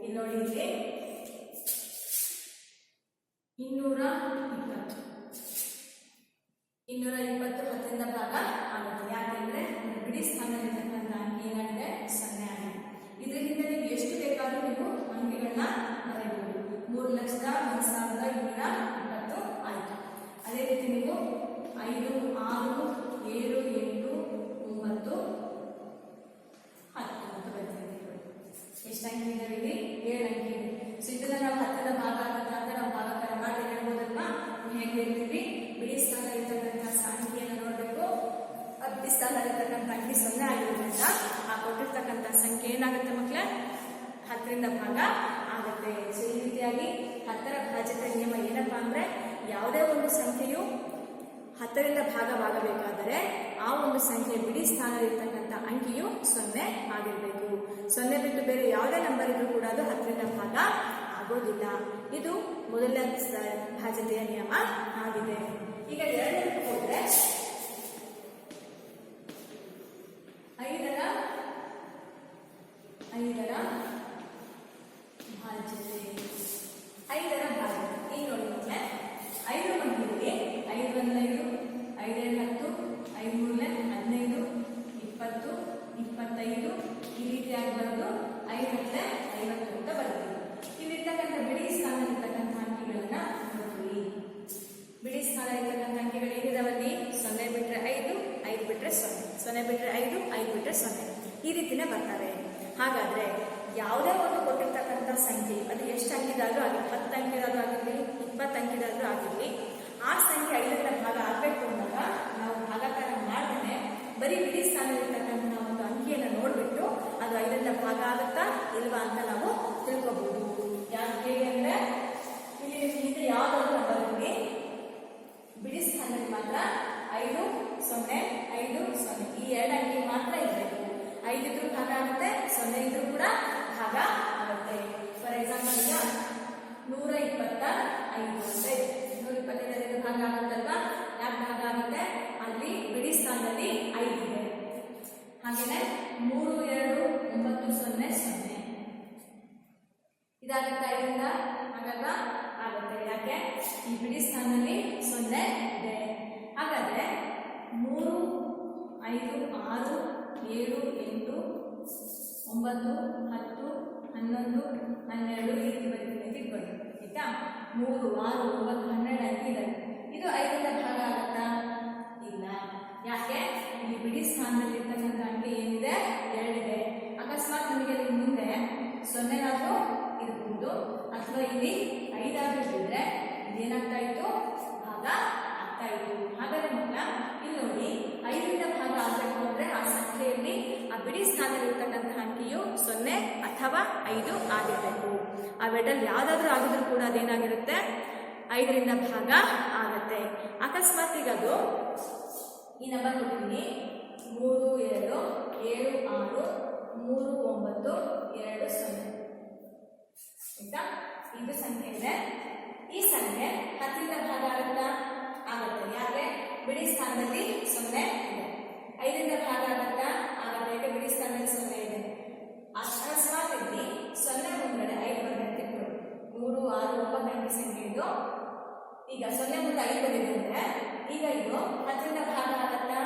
ಇಲ್ಲಿ ನೋಡಿ, ಇಲ್ಲಿ 220 10ರಿಂದ ಭಾಗ ಆಗುತ್ತೆ. ಯಾಕೆಂದ್ರೆ ಬಿಡಿ ಸ್ಥಾನದಲ್ಲಿರ್ತಕ್ಕಂಥ ಅಂಕಿ ಏನಾಗಿದೆ? 0 ಆಗಿದೆ. ಇದರಿಂದ ನೀವು ಎಷ್ಟು ಬೇಕಾದ್ರೂ ನೀವು ಅಂಕಿಗಳನ್ನ ಬರೆಯಬಹುದು. 3,01,220 ಆಯಿತು. ಅದೇ ರೀತಿ ನೀವು 5 6 7 8 9 10ರಿಂದ ಭಾಗ ಆಗುತ್ತೆ. ಸೊ ಈ ರೀತಿಯಾಗಿ 10ರ ಭಾಜ್ಯದ ನಿಯಮ ಏನಪ್ಪಾ ಅಂದ್ರೆ ಯಾವುದೇ ಒಂದು ಸಂಖ್ಯೆಯು 10ರಿಂದ ಭಾಗವಾಗಬೇಕಾದರೆ ಆ ಒಂದು ಸಂಖ್ಯೆ ಬಿಡಿ ಸ್ಥಾನದಲ್ಲಿರ್ತಕ್ಕಂಥ ಅಂಕಿಯು 0 ಆಗಿರಬೇಕು. 0 ಬಿಟ್ಟು ಬೇರೆ ಯಾವುದೇ ನಂಬರ್ ಇದ್ರೂ ಕೂಡ ಅದು 10ರಿಂದ ಭಾಗ ಆಗೋದಿಲ್ಲ. ಇದು ಮೊದಲ ಭಾಜ್ಯತೆಯ ನಿಯಮ ಆಗಿದೆ. ಈಗ ಎರಡನೇ ಹೋದ್ರೆ 5ರ ಭಾಜ್ಯತೆ. 5ರ ಭಾಜ್ಯತೆ ಈಗ ನೋಡಿ, 5 ಮಧ್ಯದಲ್ಲಿ 5 1 5 5 10 5 3 15 20 25 ಈ ರೀತಿಯಾಗಿ ಬರೋದು 5 × 50 ಅಂತ ಬರುತ್ತೆ. ಇಲ್ಲಿರ್ತಕ್ಕಂಥ ಬಿಡಿ ಸ್ಥಾನದಲ್ಲಿರ್ತಕ್ಕಂಥ ಅಂಕಿಗಳನ್ನ ನೋಡ್ತೀವಿ. ಬಿಡಿ ಸ್ಥಾನ ಇರ್ತಕ್ಕಂಥ ಅಂಕಿಗಳು ಏನಿದಾವಲ್ಲಿ 0 ಬಿಟ್ರೆ 5 5 ಬಿಟ್ರೆ 0 0 ಬಿಟ್ರೆ 5 5 ಬಿಟ್ರೆ 0 ಈ ರೀತಿನೇ ಬರ್ತಾರೆ. ಹಾಗಾದ್ರೆ ಯಾವುದೇ ಒಂದು ಕೊಟ್ಟಿರ್ತಕ್ಕಂಥ ಸಂಖ್ಯೆ ಅದು ಎಷ್ಟು ಅಂಕಿದಾದ್ರೂ ಆಗಲಿ, 10 ಅಂಕಿದಾದ್ರೂ ಆಗಿರಲಿ 20 ಅಂಕಿದಾದ್ರೂ ಆಗಿರಲಿ, ಆ ಸಂಖ್ಯೆ 5ರಿಂದ ಭಾಗ ಆಗಬೇಕು ಅಂದಾಗ ನಾವು ಭಾಗಾಕಾರ ಮಾಡಿದ್ರೆ ಬರೀ ಬಿಡಿ ಸ್ಥಾನದಲ್ಲಿರ್ತಕ್ಕಂಥ ಒಂದು ಅಂಕಿಯನ್ನು ನೋಡ್ಬಿಟ್ಟು ಅದು 5ರಿಂದ ಭಾಗ ಆಗುತ್ತಾ ಇಲ್ವಾ ಅಂತ ನಾವು ತಿಳ್ಕೋಬಹುದು. ಹೇಗೆ ಅಂದ್ರೆ ಇಲ್ಲಿ ಹಿಂದೆ ಯಾವ್ದಾದ್ರು ನಂಬರಲ್ಲಿ ಬಿಡಿ ಸ್ಥಾನದಲ್ಲಿ ಮಾತ್ರ 5 0 5 0 ಈ 2 ಅಂಕಿ ಮಾತ್ರ ಇರಬೇಕು. 5 ಇದ್ರೂ ಭಾಗ ಆಗುತ್ತೆ, 0 ಇದ್ರೂ ಕೂಡ ಭಾಗ ಆಗುತ್ತೆ. ಫಾರ್ ಎಕ್ಸಾಂಪಲ್ ಈಗ 125 ಅಂತ ಇದೆ. 125 ಭಾಗ ಆಗುತ್ತಲ್ವಾ? ಯಾಕೆ ಭಾಗ ಆಗುತ್ತೆ? ಅಲ್ಲಿ ಬಿಡಿ ಸ್ಥಾನದಲ್ಲಿ 5 ಇದೆ. ಹಾಗೇನೆ 3 2 9 0 0 ಇದಾಗುತ್ತೆ 5ರಿಂದ ಹಾಗಾಗ ಆಗುತ್ತೆ. ಯಾಕೆ? ಈ ಬಿಡಿ ಸ್ಥಾನದಲ್ಲಿ 0 ಇದೆ. ಹಾಗಾದ್ರೆ 3 5 6 7 8 9 10 11 12 ಈ ರೀತಿ ಬರೀತೀನಿ ಬನ್ನಿ. ಆಯ್ತಾ? 3 6 9 12 ಅಂಕಿ ಇದೆ. ಇದು 5ರಿಂದ ಭಾಗ ಆಗುತ್ತಾ? ಇಲ್ಲ. ಯಾಕೆ? ಇಲ್ಲಿ ಬಿಡಿ ಸ್ಥಾನದಲ್ಲಿರ್ತಕ್ಕಂಥ ಅಂಕಿ ಏನಿದೆ? 2 ಇದೆ. ಅಕಸ್ಮಾತ್ ನಮಗೆ ಮುಂದೆ 0 ಆದ್ರೂ ಇರ್ಬೋದು ಅಥವಾ ಇಲ್ಲಿ 5 ಆದ್ರೂ ಇದ್ರೆ ಇದೇನಾಗ್ತಾ ಇತ್ತು? ಭಾಗ ಆಗ್ತಾ ಇತ್ತು. ಹಾಗಾದ್ರೆ ಮಕ್ಕಳ ಇಲ್ಲಿ ನೋಡಿ 5ರಿಂದ ಭಾಗ ಆಗಬೇಕು ಅಂದ್ರೆ ಆ ಸಂಖ್ಯೆಯಲ್ಲಿ ಆ ಬಿಡಿ ಸ್ಥಾನದಲ್ಲಿರ್ತಕ್ಕಂಥ ಅಂಕಿಯು 0 ಅಥವಾ 5 ಆಗಿರಬೇಕು. ಆ ಬೆಡಲ್ಲಿ ಯಾವ್ದಾದ್ರೂ ಆಗಿದ್ರು ಕೂಡ ಅದೇನಾಗಿರುತ್ತೆ? 5ರಿಂದ ಭಾಗ ಆಗುತ್ತೆ. ಅಕಸ್ಮಾತ್ ಈಗ ಅದು ಈ ನಂಬರ್ ಕೊಡ್ತೀನಿ 3 2 7 6 3 9 2 0 ಆಯ್ತಾ? ಇದು ಸಂಖ್ಯೆ ಇದೆ. ಈ ಸಂಖ್ಯೆ 10ರಿಂದ ಭಾಗ ಆಗುತ್ತಾ? ಆಗುತ್ತೆ. ಯಾಕೆ? ಬಿಡಿ ಸ್ಥಾನದಲ್ಲಿ 0 ಇದೆ. 5ರಿಂದ ಭಾಗ ಆಗುತ್ತಾ? ಆಗುತ್ತೆ. ಯಾಕೆ? ಬಿಡಿ ಸ್ಥಾನದಲ್ಲಿ 0 ಇದೆ. ಅಕಸ್ಮಾತ್ ಇಲ್ಲಿ 0 ಮುಂದ್ಗಡೆ 5 ಬಂದಂತೆ 3 6 9 ಅಂಕಿ ಸಂಖ್ಯೆ ಇದು. ಈಗ 0 ಮುಂದೆ 5 ಬಂದಿದೆ ಅಂದ್ರೆ ಈಗ ಇದು 10ರಿಂದ ಭಾಗ ಆಗುತ್ತಾ?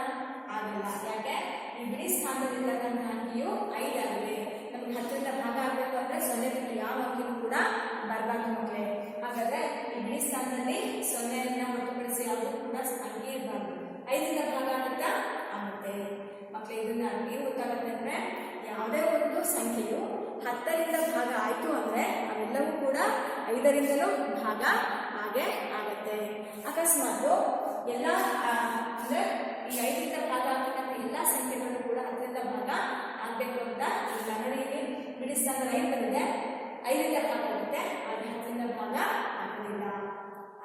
ಆಗಲ್ಲ. ಯಾಕೆ? ಈ ಬಿಡಿ ಸ್ಥಾನದಲ್ಲಿರ್ತಕ್ಕಂಥ ಅಂಕಿಯು 5 ಆಗಿದೆ. ನಮ್ಗೆ 10ರಿಂದ ಭಾಗ ಆಗಬೇಕು ಅಂದ್ರೆ 0 ಬಿಟ್ಟು ಯಾವ ಅಂಕಿನೂ ಕೂಡ ಬರಬಾರ್ದು ಮಕ್ಕಳೇ. ಹಾಗಾದ್ರೆ ಈ ಬಿಡಿ ಸ್ಥಾನದಲ್ಲಿ 0ನ್ನ ಹೊರತುಪಡಿಸಿ ಯಾವುದು ಕೂಡ ಅಂಕಿ ಇರಬಾರ್ದು. 5ರಿಂದ ಭಾಗ ಆಗುತ್ತಾ? ಆಗುತ್ತೆ. ಮಕ್ಕಳೇ ಇದನ್ನ ಏನು ಗೊತ್ತಾಗುತ್ತೆ ಅಂದ್ರೆ ಯಾವುದೇ ಒಂದು ಸಂಖ್ಯೆಯು 10ರಿಂದ ಭಾಗ ಆಯ್ತು ಅಂದ್ರೆ ಅವೆಲ್ಲವೂ ಕೂಡ 5ರಿಂದಲೂ ಭಾಗ ಹಾಗೆ ಆಗುತ್ತೆ. ಅಕಸ್ಮಾತ್ ಎಲ್ಲ ಅಂದ್ರೆ ಈ 5ರಿಂದ ಭಾಗ ಆಗ್ತಕ್ಕಂಥ ಎಲ್ಲಾ ಸಂಖ್ಯೆಗಳು ಕೂಡ 10ರಿಂದ ಭಾಗ ಆಗ್ಬೇಕು ಅಂತ ಇಲ್ಲ. ನೋಡಿ ಇಲ್ಲಿ ಬಿಡಿ ಸ್ಥಾನ 5 ಬಂದಿದೆ, 5ರಿಂದ ಭಾಗ ಆಗುತ್ತೆ, ಆದ್ರೆ 10ರಿಂದ ಭಾಗ ಆಗುವುದಿಲ್ಲ.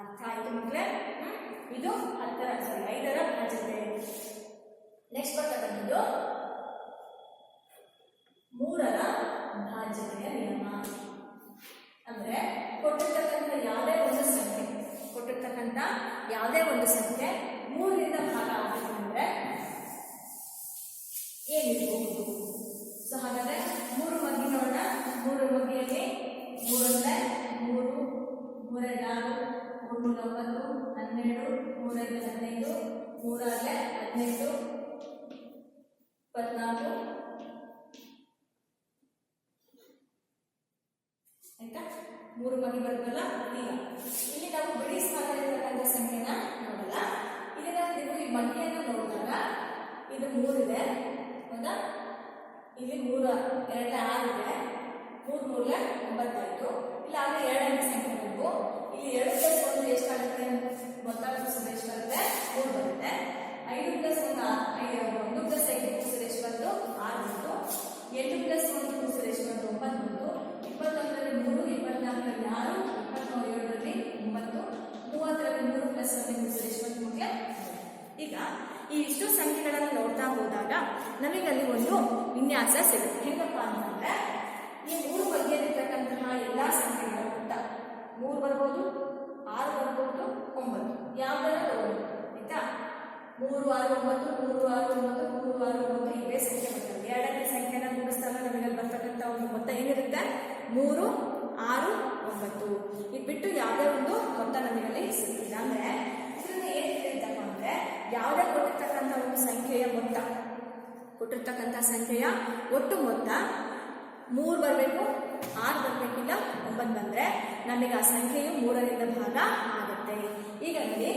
ಅರ್ಥ ಆಯ್ತು ಮಕ್ಕಳೇ? ಇದು 5ರ ಭಾಜ್ಯತೆ. ನೆಕ್ಸ್ಟ್ ಬರ್ತಕ್ಕಂಥದ್ದು 3ರ ಭಾಜ್ಯತೆಯ ನಿಯಮ. ಅಂದ್ರೆ ಕೊಟ್ಟಿರ್ತಕ್ಕಂಥ ಯಾವುದೇ ಒಂದು ಸಂಖ್ಯೆ 3ರಿಂದ ಭಾಗ ಆಗಬೇಕಂದ್ರೆ ಏನಿರಬಹುದು? ಸೊ ಹಾಗಾದ್ರೆ 3 ಮಗ್ಗಿ ನೋಡೋಣ. 3 ಮಗ್ಗಿಯಲ್ಲಿ 3 1 3 3 2 6 3 9 12 3 5 15 3 6 15 24 ಆಯ್ತಾ? 3 ಮಗ್ಗಿ ಬರುತ್ತಲ್ಲ ಈಗ ಇಲ್ಲಿ ನಾವು ಬಿಡಿ ಸ್ಥಾನದಲ್ಲಿರ್ತಕ್ಕಂಥ ಸಂಖ್ಯೆನ ನೋಡಲ್ಲ. ಇದನ್ನ ನೀವು ಈ ಮಗ್ಗಿಯನ್ನು ನೋಡಿದಾಗ ಇದು 3 ಇದೆ ಹೌದಾ? ಇಲ್ಲಿ 3 2 6 ಇದೆ, 3 3 9 ಆಯ್ತು. ಇಲ್ಲಿ ಆಗ 2 ಅಂಕಿ ಸಂಖ್ಯೆ ಬೇಕು. ಇಲ್ಲಿ 2 ಪ್ಲಸ್ 1 ಎಷ್ಟಾಗುತ್ತೆ? ಮೊತ್ತ ಕೂಡಿಸಿದ್ರೆ ಎಷ್ಟಾಗುತ್ತೆ? 3 ಬರುತ್ತೆ. 5 ಪ್ಲಸ್ 1 ಪ್ಲಸ್ 5 ಕೂಡಿಸಿದ್ರೆ ಎಷ್ಟು ಬಂತು? 6 ಬಂತು. 8 ಪ್ಲಸ್ 1 ಕೂಡಿಸಿದ್ರೆ ಎಷ್ಟು ಬಂತು? 9 ಬಂತು. 21ರಲ್ಲಿ 3, 24ರಲ್ಲಿ 6, 27ರಲ್ಲಿ 9, 30ರಲ್ಲಿ 3 ಪ್ಲಸ್ 1 ಎಷ್ಟು ಬಂತು ಮಕ್ಕಳೇ? ಈಗ ಈ ಇಷ್ಟು ಸಂಖ್ಯೆಗಳನ್ನು ನೋಡ್ತಾ ಹೋದಾಗ ನಮಗಲ್ಲಿ ಒಂದು ವಿನ್ಯಾಸ ಸಿಗುತ್ತೆ. ಹೆಂಗಪ್ಪ ಅಂತಂದ್ರೆ ಈ 3 ಬಗೆಯಲ್ಲಿರ್ತಕ್ಕಂತಹ ಎಲ್ಲಾ ಸಂಖ್ಯೆಗಳ ಮೊತ್ತ 3 ಬರ್ಬೋದು, 6 ಬರ್ಬೋದು, 9 ಯಾವ್ದಾರ ತಗೊಳ್ಳಿ ಆಯ್ತಾ. 3, 6, 9, 3, 6, 9, 3, 6, 9 ಇವೇ ಸಂಖ್ಯೆ ಬರ್ತವೆ. ಎರಡನೇ ಸಂಖ್ಯೆನ ಕೂಡಿಸಿದಾಗ ನಮಗೆ ಬರ್ತಕ್ಕಂಥ ಒಂದು ಮೊತ್ತ ಏನಿರುತ್ತೆ? 3, 6, 9 ಇದು ಬಿಟ್ಟು ಯಾವುದೇ ಒಂದು ಮೊತ್ತ ನಮಗಲ್ಲಿ ಸಿಗ್ತಿಲ್ಲ. ಅಂದ್ರೆ ಇದರಿಂದ ಏನ್ ತಿಳಿತಪ್ಪ ಅಂದ್ರೆ ಯಾವುದೇ ಕೊಟ್ಟಿರ್ತಕ್ಕಂಥ ಒಂದು ಸಂಖ್ಯೆಯ ಮೊತ್ತ, ಕೊಟ್ಟಿರ್ತಕ್ಕಂಥ ಸಂಖ್ಯೆಯ ಒಟ್ಟು ಮೊತ್ತ 3 ಬರಬೇಕು, 6 ಬರಬೇಕಿಲ್ಲ, 9 ಬಂದ್ರೆ ನಮಗೆ ಆ ಸಂಖ್ಯೆಯು 3ರಿಂದ ಭಾಗ ಆಗುತ್ತೆ. ಈಗ ನೋಡಿ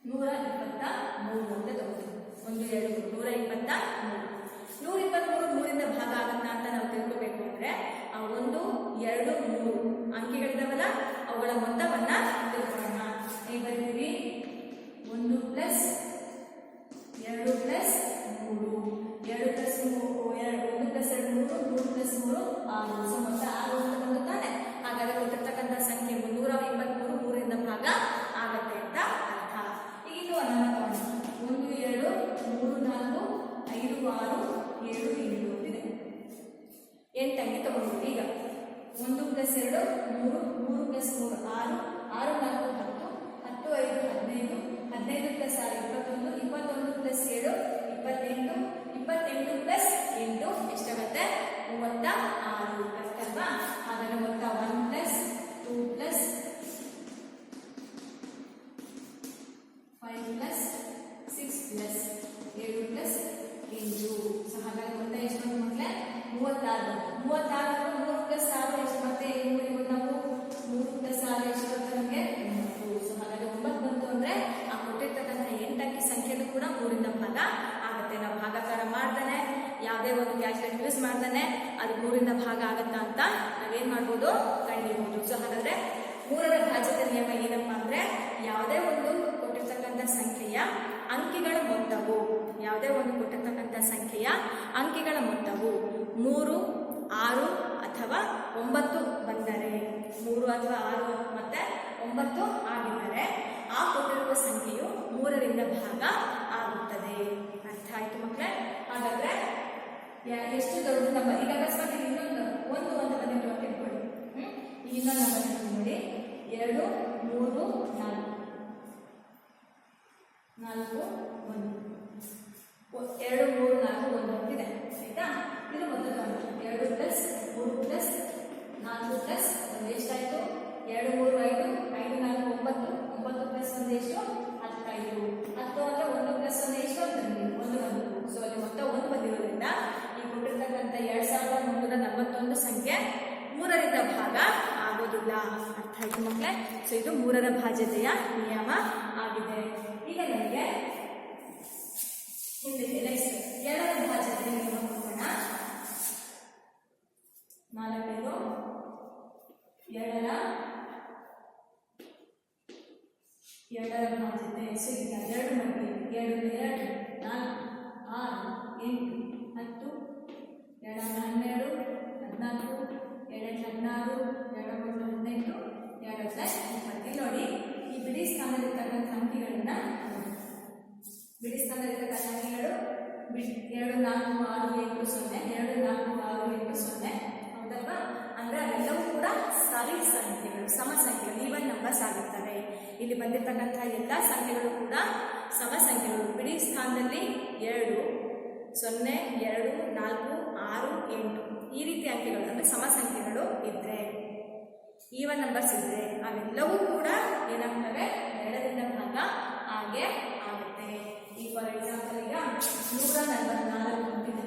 123 ಅಂತ ತಗೋತೀವಿ. 1, 2, 123. 123 3ರಿಂದ ಭಾಗ ಆಗತ್ತಾ ಅಂತ ನಾವು ತಿಳ್ಕೋಬೇಕು ಅಂದ್ರೆ ಆ 1, 2, 3 ಅಂಕಿಗಳಿದಾವಲ್ಲ ಅವುಗಳ ಮೊತ್ತವನ್ನ ತಿಳ್ಕೊಳ್ಳೋಣ. ಹೇಗೆ ಬರೀತೀವಿ? 1 plus 2 plus 3, 2 plus 3, 1 plus 2 3, 3 plus 3 6. So ಮೊತ್ತ 6 ಅಂತ ಬಂದುತ್ತಾನೆ. ಹಾಗಾದ್ರೆ ಕೊಟ್ಟಿರ್ತಕ್ಕಂಥ ಸಂಖ್ಯೆ 323 3ರಿಂದ ಭಾಗ ಆಗತ್ತೆ ಅಂತ ಅರ್ಥ. ಈಗ ಇದು ಅನ್ನ 1, 2, 3, 4, 5, 6, 7, 8 ಇದೆ. 8 ಅಂಕಿ ತಗೊಂಡಿದ್ದೀವಿ. ಈಗ 1 plus 2 3, 3 plus 3 6, 6 4 10, 10 5 15, 15 plus 6 21, 21 plus 7 28, 28 plus 8 ಎಷ್ಟಾಗುತ್ತೆ? 36 ಅಷ್ಟಲ್ವಾ? ಹಾಗಾದ್ರೆ ಮೊತ್ತ 1 plus 2 plus 5 plus 6 plus 7 plus 8. So ಹಾಗಾಗಿ ಮೊತ್ತ ಎಷ್ಟು ಬಂತು ಮಕ್ಕಳೇ? 36. 36 3 ಪ್ಲಸ್ 6 ಎಷ್ಟು ಬರುತ್ತೆ? 3 ನಾವು 3 ಪ್ಲಸ್ 6 ಎಷ್ಟು ಬರುತ್ತೆ ನಮಗೆ? 9. ಸೊ ಹಾಗಾಗಿ 9 ಬಂತು ಅಂದ್ರೆ ಆ ಕೊಟ್ಟಿರ್ತಕ್ಕಂಥ 8 ಅಂಕಿ ಸಂಖ್ಯೆನೂ ಕೂಡ 3ರಿಂದ ಭಾಗ ಆಗುತ್ತೆ. ನಾವು ಭಾಗಾಕಾರ ಮಾಡ್ತಾನೆ ಯಾವುದೇ ಒಂದು ಕ್ಯಾಲ್ಕುಲೇಟ್ ಯೂಸ್ ಮಾಡ್ತಾನೆ ಅದು 3ರಿಂದ ಭಾಗ ಆಗತ್ತಾ ಅಂತ ನಾವೇನ್ ಮಾಡ್ಬೋದು? ಕಂಡಿರ್ಬೋದು. ಸೊ ಹಾಗಾದ್ರೆ 3ರ ಭಾಜ್ಯದ ನಿಯಮ ಏನಪ್ಪಾ ಅಂದ್ರೆ ಯಾವುದೇ ಒಂದು ಕೊಟ್ಟಿರ್ತಕ್ಕಂಥ ಸಂಖ್ಯೆಯ ಅಂಕಿಗಳ ಮೊತ್ತವು, ಯಾವುದೇ ಒಂದು ಕೊಟ್ಟಿರ್ತಕ್ಕಂಥ ಸಂಖ್ಯೆಯ ಅಂಕಿಗಳ ಮೊತ್ತವು 3, 6 ಅಥವಾ 9 ಬಂದರೆ, 3 ಅಥವಾ 6 ಮತ್ತೆ 9 ಆಗಿದ್ದರೆ ಆ ಕೊಟ್ಟಿರುವ ಸಂಖ್ಯೆಯು 3ರಿಂದ ಭಾಗ ಆಗುತ್ತದೆ. ಅರ್ಥ ಆಯ್ತು ಮಕ್ಕಳೇ? ಹಾಗಾದ್ರೆ ಎಷ್ಟು ದೊಡ್ಡ ನಂಬರ್? ಈಗ ಅಕಸ್ಮಾತ್ ಇನ್ನೊಂದು 1 ಅಂತ ಬಂದಿಟ್ಟು ಅಂತ ಇಟ್ಕೊಳ್ಳಿ. ಇನ್ನೊಂದು ನಂಬರ್ ನೋಡಿ 2, 3, 4, 4, 1, 2, 3, 4, 1 ಅಂತಿದೆ ಆಯ್ತಾ. ಇದು ಮೊದಲ 2 ಪ್ಲಸ್ 3 ಪ್ಲಸ್ 4 ಪ್ಲಸ್ 1 ಎಷ್ಟಾಯ್ತು? 2, 3, 5, 5, 4, 9, 9 ಪ್ಲಸ್ 1 ಎಷ್ಟು? 15. 10 ಅಂದ್ರೆ 1 ಪ್ಲಸ್ 1 ಎಷ್ಟು ಅಂತಂದ್ರೆ 1 ಬಂತು. ಸೊ ಅಲ್ಲಿ ಮೊತ್ತ 1 ಬಂದಿರೋದ್ರಿಂದ ಈ ಕೊಟ್ಟಿರ್ತಕ್ಕಂಥ 2341 ಸಂಖ್ಯೆ 3ರಿಂದ ಭಾಗ ಆಗೋದಿಲ್ಲ. ಅರ್ಥ ಆಯ್ತು ಮಕ್ಕಳೇ? ಸೊ ಇದು 3ರ ಭಾಜ್ಯತೆಯ ನಿಯಮ ಆಗಿದೆ. ಈಗ ನಮಗೆ ಹಿಂದಕ್ಕೆ ನೆಕ್ಸ್ಟ್ 2ರ ಭಾಜ್ಯತೆಯ ನಿಯಮ ನೋಡೋಣ. 4 2ರ ಭಾಜ್ಯತೆ. ಸೊ ಈಗ 2 ಮಾಡ್ತೀವಿ. 2 2 4 6 8 10 2 12 14 2 16 2 18 2 20. ನೋಡಿ ಈ ಬಿಡಿ ಸ್ಥಾನದಲ್ಲಿರ್ತಕ್ಕಂಥ ಅಂಕಿಗಳನ್ನ ಬಿಡಿ ಸ್ಥಾನದಲ್ಲಿರ್ತಕ್ಕಂಥ ಅಂಕಿಗಳು 2 4 6 8 0 2 4 6 8 0 ಹೌದಲ್ವಾ? ಅಂದ್ರೆ ಅವೆಲ್ಲವೂ ಕೂಡ ಸರಿ ಸಂಖ್ಯೆಗಳು, ಸಮ ಸಂಖ್ಯೆಗಳು, ಈವನ್ ನಂಬರ್ಸ್ ಆಗಿರ್ತವೆ. ಇಲ್ಲಿ ಬಂದಿರತಕ್ಕಂಥ ಎಲ್ಲಾ ಸಂಖ್ಯೆಗಳು ಕೂಡ ಸಮ ಸಂಖ್ಯೆಗಳು. ಬಿಡಿ ಸ್ಥಾನದಲ್ಲಿ 2 0 2 4 6 8 ಈ ರೀತಿ ಅಂಕಿಗಳು ಅಂದ್ರೆ ಸಮ ಸಂಖ್ಯೆಗಳು ಇದ್ರೆ, ಈವನ್ ನಂಬರ್ಸ್ ಇದ್ರೆ ಅವೆಲ್ಲವೂ ಕೂಡ ಏನಾಗ್ತವೆ? 2ರಿಂದ ಭಾಗ ಹಾಗೆ ಆಗುತ್ತೆ. ಈ ಫಾರ್ ಎಕ್ಸಾಂಪಲ್ ಈಗ 144 ಅಂತಿದೆ.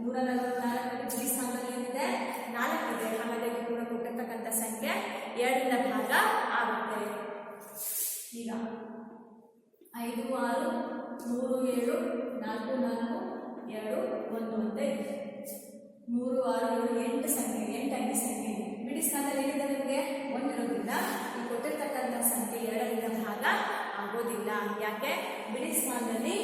144 ಬಿಡಿ ಸ್ಥಾನದಲ್ಲಿ ಏನಿದೆ? 4 ಇದೆ. ಹಾಗಾಗಿ ಕೂಡ ಕೊಟ್ಟಿರ್ತಕ್ಕಂಥ ಸಂಖ್ಯೆ 2ರಿಂದ ಭಾಗ ಆಗುತ್ತೆ. ಈಗ 5 6 3 7 4 4 2 1 ಅಂತ ಇದೆ. 3 6 7 8 ಸಂಖ್ಯೆ, 8 ಅಂಕಿ ಸಂಖ್ಯೆ ಇದೆ. ಬಿಡಿ ಸ್ಥಾನದಲ್ಲಿ ಏನಿದೆ ನಿಮಗೆ? 1 ಇರೋದ್ರಿಂದ ಈ ಕೊಟ್ಟಿರ್ತಕ್ಕಂಥ ಸಂಖ್ಯೆ 2ರಿಂದ ಭಾಗ ಆಗೋದಿಲ್ಲ. ಯಾಕೆ? ಬಿಡಿ ಸ್ಥಾನದಲ್ಲಿ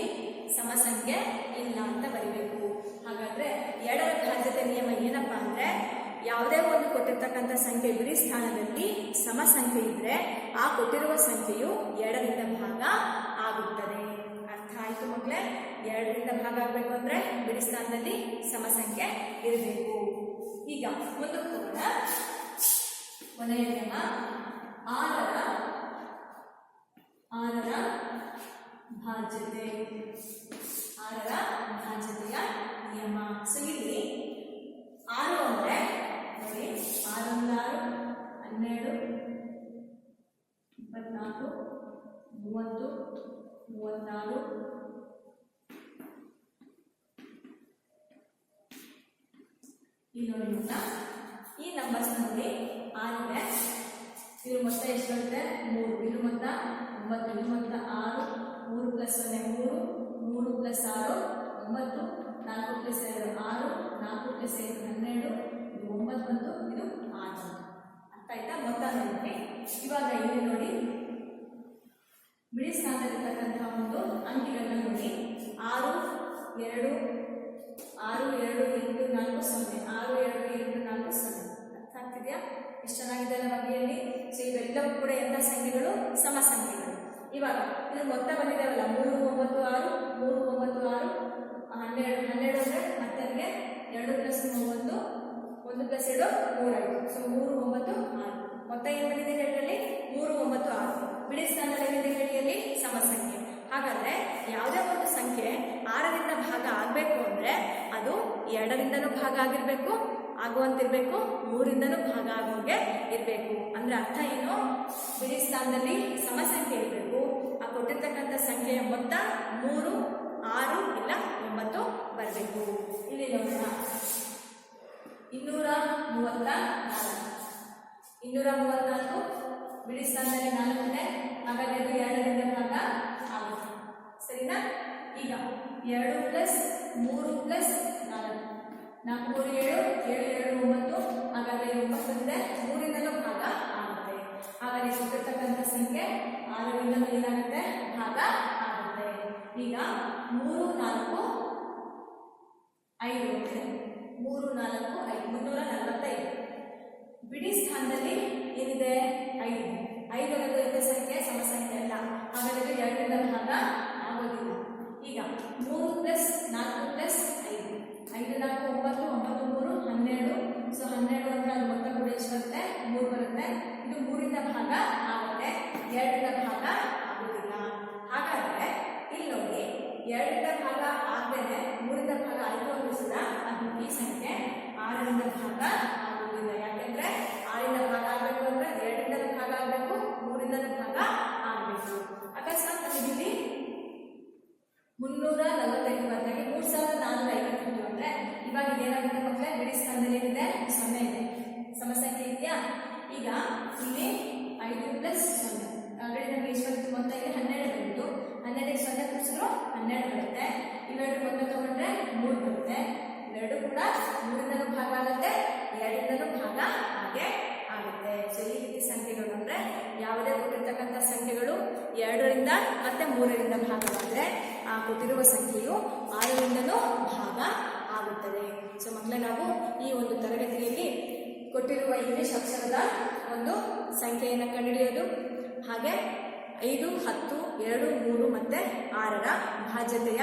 ಸಮ ಸಂಖ್ಯೆ ಇಲ್ಲ ಅಂತ ಬರೀಬೇಕು. ಹಾಗಾದ್ರೆ ಎರಡರ ಭಾಜ್ಯತೆ ನಿಯಮ ಏನಪ್ಪಾ ಅಂದ್ರೆ ಯಾವುದೇ ಒಂದು ಕೊಟ್ಟಿರ್ತಕ್ಕಂಥ ಸಂಖ್ಯೆ ಬಿಡಿ ಸ್ಥಾನದಲ್ಲಿ ಸಮ ಸಂಖ್ಯೆ ಇದ್ರೆ ಆ ಕೊಟ್ಟಿರುವ ಸಂಖ್ಯೆಯು ಎರಡರಿಂದ ಭಾಗ ಆಗುತ್ತದೆ. ಅರ್ಥ ಆಯ್ತು ಮಕ್ಕಳೇ? ಎರಡರಿಂದ ಭಾಗ ಆಗಬೇಕು ಅಂದ್ರೆ ಬಿಡಿ ಸ್ಥಾನದಲ್ಲಿ ಸಮ ಸಂಖ್ಯೆ ಇರಬೇಕು. ಈಗ ಮುಂದಕ್ಕೆ ಹೋಗೋಣ. ಕೊನೆಯ ನಿಯಮ ಆರರ ಭಾಜ್ಯತೆ. ಆರರ ಭಾಜ್ಯತೆಯ ನಿಯಮ. ಸೊ ಇಲ್ಲಿ 6 ಅಂದ್ರೆ ನೋಡಿ, 6 × 6 12 24 30 36 ಇಲ್ಲಿ ನೋಡಿ ಮತ್ತ ಈ ನಂಬರ್ಸ್ ನೋಡಿ 6 ಇದೆ. ಇದ್ರ ಮೊತ್ತ ಎಷ್ಟು ಬರುತ್ತೆ? 3. ಇದ್ರ ಮೊತ್ತ 9. ಇದ್ರ ಮೊತ್ತ 6. 3 + 0 3. 3 + 6 9. 4 + 2 6. 4 + 5 12. ಇದು 9 ಬಂತು, ಇದು 6 ಬಂತು. ಅರ್ಥ ಆಯ್ತಾ? ಮೊತ್ತ ನೋಡಿ. ಇವಾಗ ಇಲ್ಲಿ ನೋಡಿ ಬಿಡಿ ಸ್ಥಾನದಲ್ಲಿರ್ತಕ್ಕಂತಹ ಒಂದು ಅಂಕಿಗಳನ್ನ ನೋಡಿ. 6 2 6 2 8 4 0. 6 2 8 4 0. ಅರ್ಥ ಆಗ್ತಿದೆಯಾ? ಎಷ್ಟು ಚೆನ್ನಾಗಿದೆ ಅಲ್ಲ ಬಗೆಯಲ್ಲಿ. ಸೊ ಇವೆಲ್ಲವೂ ಕೂಡ ಎಂಥ ಸಂಖ್ಯೆಗಳು? ಸಮ ಸಂಖ್ಯೆಗಳು. ಇವಾಗ ಇದು ಮೊತ್ತ ಬಂದಿದ್ದಾವಲ್ಲ 3 9 6 3 9 6 12 12 ಅಂದ್ರೆ ಮತ್ತೆ ಅಲ್ಲಿಗೆ 2 + 3 1 1 + 2 3 ಆಯಿತು. ಸೊ 3 9 6 ಮೊತ್ತ ಏನು ಬಂದಿದೆ ಹೇಳಿ? 3 9 6. ಬಿಡಿ ಸ್ಥಾನದಲ್ಲಿ ಏನಿದೆ ಹೇಳಿಯಲ್ಲಿ? ಸಮ ಸಂಖ್ಯೆ. ಹಾಗಾದ್ರೆ ಯಾವುದೇ ಒಂದು ಸಂಖ್ಯೆ 6ರಿಂದ ಭಾಗ ಆಗಬೇಕು ಅಂದ್ರೆ ಅದು 2ರಿಂದನೂ ಭಾಗ ಆಗಿರ್ಬೇಕು, ಆಗುವಂತಿರ್ಬೇಕು, 3ರಿಂದನೂ ಭಾಗ ಆಗುವಂಗೆ ಇರಬೇಕು. ಅಂದ್ರೆ ಅರ್ಥ ಏನು? ಬಿಡಿ ಸ್ಥಾನದಲ್ಲಿ ಸಮ ಸಂಖ್ಯೆ ಇರಬೇಕು. ಆ ಕೊಟ್ಟಿರ್ತಕ್ಕಂಥ ಸಂಖ್ಯೆಯ ಮೊತ್ತ 3 6 ಇಲ್ಲ 9 ಬರಬೇಕು. ಇಲ್ಲಿ ನೋಡೋಣ. 234 ಬಿಡಿ ಸ್ಥಾನದಲ್ಲಿ 4 ಇದೆ. ಹಾಗಾದ್ರೆ ಇದು 2ರಿಂದ ಭಾಗ ಆಗುತ್ತೆ. ಸರಿನಾ? ಈಗ 2 + 3 + 4 4 3 7 7 2 9. ಹಾಗಾದ್ರೆ 9 ಬಂದಿದೆ. 3ರಿಂದಲೂ ಭಾಗ ಆಗುತ್ತೆ. ಹಾಗಾದ್ರೆ ಕೊಟ್ಟಿರ್ತಕ್ಕಂಥ ಸಂಖ್ಯೆ 6ರಿಂದ ಏನಾಗುತ್ತೆ? ಭಾಗ ಆಗುತ್ತೆ. ಈಗ 3 4 5 3 4 5 345. ಬಿಡಿ ಸ್ಥಾನದಲ್ಲಿ ಏನಿದೆ? 5. 5 ಅನ್ನೋದು ಎಂಥ ಸಂಖ್ಯೆ? ಸಮ ಸಂಖ್ಯೆ ಅಲ್ಲ. ಹಾಗಾದ್ರೆ 2ರಿಂದ ಭಾಗ ಆಗೋದಿಲ್ಲ. ಈಗ 3 + 4 + 5 5 4 9 9 3 12. ಸೊ 12 ಅಂದ್ರೆ ಅದು ಮೊತ್ತ ಕೂಡ ಎಷ್ಟು ಬರುತ್ತೆ? 3 ಬರುತ್ತೆ. ಇದು 3ರಿಂದ ಭಾಗ ಆಗುತ್ತೆ, 2ರಿಂದ ಭಾಗ ಆಗುದಿಲ್ಲ. ಹಾಗಾದ್ರೆ ಇಲ್ಲಿ ನೋಡಿ 2ರಿಂದ ಭಾಗ ಆಗದೇನೆ 3ರಿಂದ ಭಾಗ ಆಯಿತು ಅಂದ್ರೆ ಕೂಡ ಅದು ಈ ಸಂಖ್ಯೆ 6ರಿಂದ ಭಾಗ ಆಗುವುದಿಲ್ಲ. ಯಾಕೆಂದ್ರೆ 6ರಿಂದ ಭಾಗ ಆಗಬೇಕು ಅಂದ್ರೆ 2ರಿಂದಲೂ ಭಾಗ ಆಗಬೇಕು, 3ರಿಂದಲೂ ಭಾಗ ಆಗಬೇಕು. ಅಕಸ್ಮಾತ್ ಇಲ್ಲಿ 345 ಬದಲಾಗಿ 3450 ಅಂದ್ರೆ ಇವಾಗ ಇದೇನಾಗುತ್ತೆ ಮಕ್ಕಳೇ? ಬಿಡಿ ಸ್ಥಾನದಲ್ಲಿ ಏನಿದೆ? 0 ಇದೆ. ಸಮ ಸಂಖ್ಯೆ ಇದೆಯಾ? ಈಗ ಇಲ್ಲಿ 5 + 0 ಆಲ್ರೆಡಿ ನಮಗೆ ಎಷ್ಟು ಬರುತ್ತೆ? ಮೊತ್ತ ಇಲ್ಲಿ 12 ಬಂತು. 12ಗೆ 0 ಕೂಡಿಸಿದ್ರು 12 ಬರುತ್ತೆ. ಇವೆರಡು ಮೊತ್ತ ತಗೊಂಡ್ರೆ 3 ಬರುತ್ತೆ. ಇವೆರಡು ಕೂಡ 3ರಿಂದಲೂ ಭಾಗ ಆಗುತ್ತೆ, 2ರಿಂದಲೂ ಭಾಗ ಹಾಗೆ ಆಗುತ್ತೆ. ಸೊ ಈ ರೀತಿ ಸಂಖ್ಯೆಗಳು ಅಂದ್ರೆ ಯಾವುದೇ ಕೊಟ್ಟಿರ್ತಕ್ಕಂಥ ಸಂಖ್ಯೆಗಳು 2ರಿಂದ ಮತ್ತೆ 3ರಿಂದ ಭಾಗವಾದರೆ ಆ ಕೊಟ್ಟಿರುವ ಸಂಖ್ಯೆಯು 6ರಿಂದಲೂ ಭಾಗ ಆಗುತ್ತದೆ. ಸೊ ಮಕ್ಕಳೇ, ನಾವು ಈ ಒಂದು ತರಗತಿಯಲ್ಲಿ ಕೊಟ್ಟಿರುವ ಇಂಗ್ಲಿಷ್ ಅಕ್ಷರದ ಒಂದು ಸಂಖ್ಯೆಯನ್ನು ಕಂಡುಹಿಡಿಯೋದು, ಹಾಗೆ 5 10 2 3 ಮತ್ತು 6ರ ಭಾಜ್ಯತೆಯ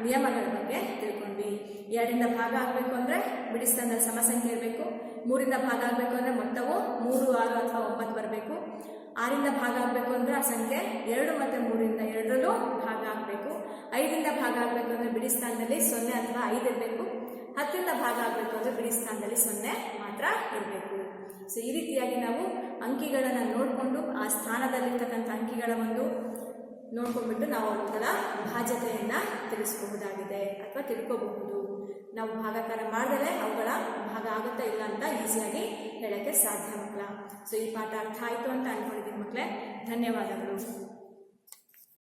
ನಿಯಮಗಳ ಬಗ್ಗೆ ತಿಳ್ಕೊಂಡ್ವಿ. 2ರಿಂದ ಭಾಗ ಆಗಬೇಕು ಅಂದರೆ ಬಿಡಿ ಸ್ಥಾನದಲ್ಲಿ ಸಮ ಸಂಖ್ಯೆ ಇರಬೇಕು. 3ರಿಂದ ಭಾಗ ಆಗಬೇಕು ಅಂದರೆ ಮೊತ್ತವು 3 6 ಅಥವಾ 9 ಬರಬೇಕು. 6ರಿಂದ ಭಾಗ ಆಗಬೇಕು ಅಂದರೆ ಆ ಸಂಖ್ಯೆ 2 ಮತ್ತು 3ರಿಂದ 2ರಲ್ಲೂ ಭಾಗ ಆಗಬೇಕು. 5ರಿಂದ ಭಾಗ ಆಗಬೇಕು ಅಂದರೆ ಬಿಡಿ ಸ್ಥಾನದಲ್ಲಿ 0 ಅಥವಾ 5 ಇರಬೇಕು. 10ರಿಂದ ಭಾಗ ಆಗಬೇಕು ಅಂದರೆ ಬಿಡಿ ಸ್ಥಾನದಲ್ಲಿ 0 ಮಾತ್ರ ಇರಬೇಕು. ಸೊ ಈ ರೀತಿಯಾಗಿ ನಾವು ಅಂಕಿಗಳನ್ನು ನೋಡಿಕೊಂಡು ಆ ಸ್ಥಾನದಲ್ಲಿರ್ತಕ್ಕಂಥ ಅಂಕಿಗಳ ಒಂದು ನೋಡ್ಕೊಂಡ್ಬಿಟ್ಟು ನಾವು ಅವುಗಳ ಭಾಜ್ಯತೆಯನ್ನು ತಿಳಿಸಬಹುದಾಗಿದೆ ಅಥವಾ ತಿಳ್ಕೋಬಹುದು. ನಾವು ಭಾಗಾಕಾರ ಮಾಡಿದರೆ ಅವುಗಳ ಭಾಗ ಆಗುತ್ತಾ ಇಲ್ಲ ಅಂತ ಈಸಿಯಾಗಿ ಹೇಳೋಕ್ಕೆ ಸಾಧ್ಯ ಮಕ್ಕಳ. ಸೊ ಈ ಪಾಠ ಅರ್ಥ ಆಯಿತು ಅಂತ ಅಂದ್ಕೊಂಡಿದ್ದೀನಿ ಮಕ್ಕಳೇ. ಧನ್ಯವಾದಗಳು.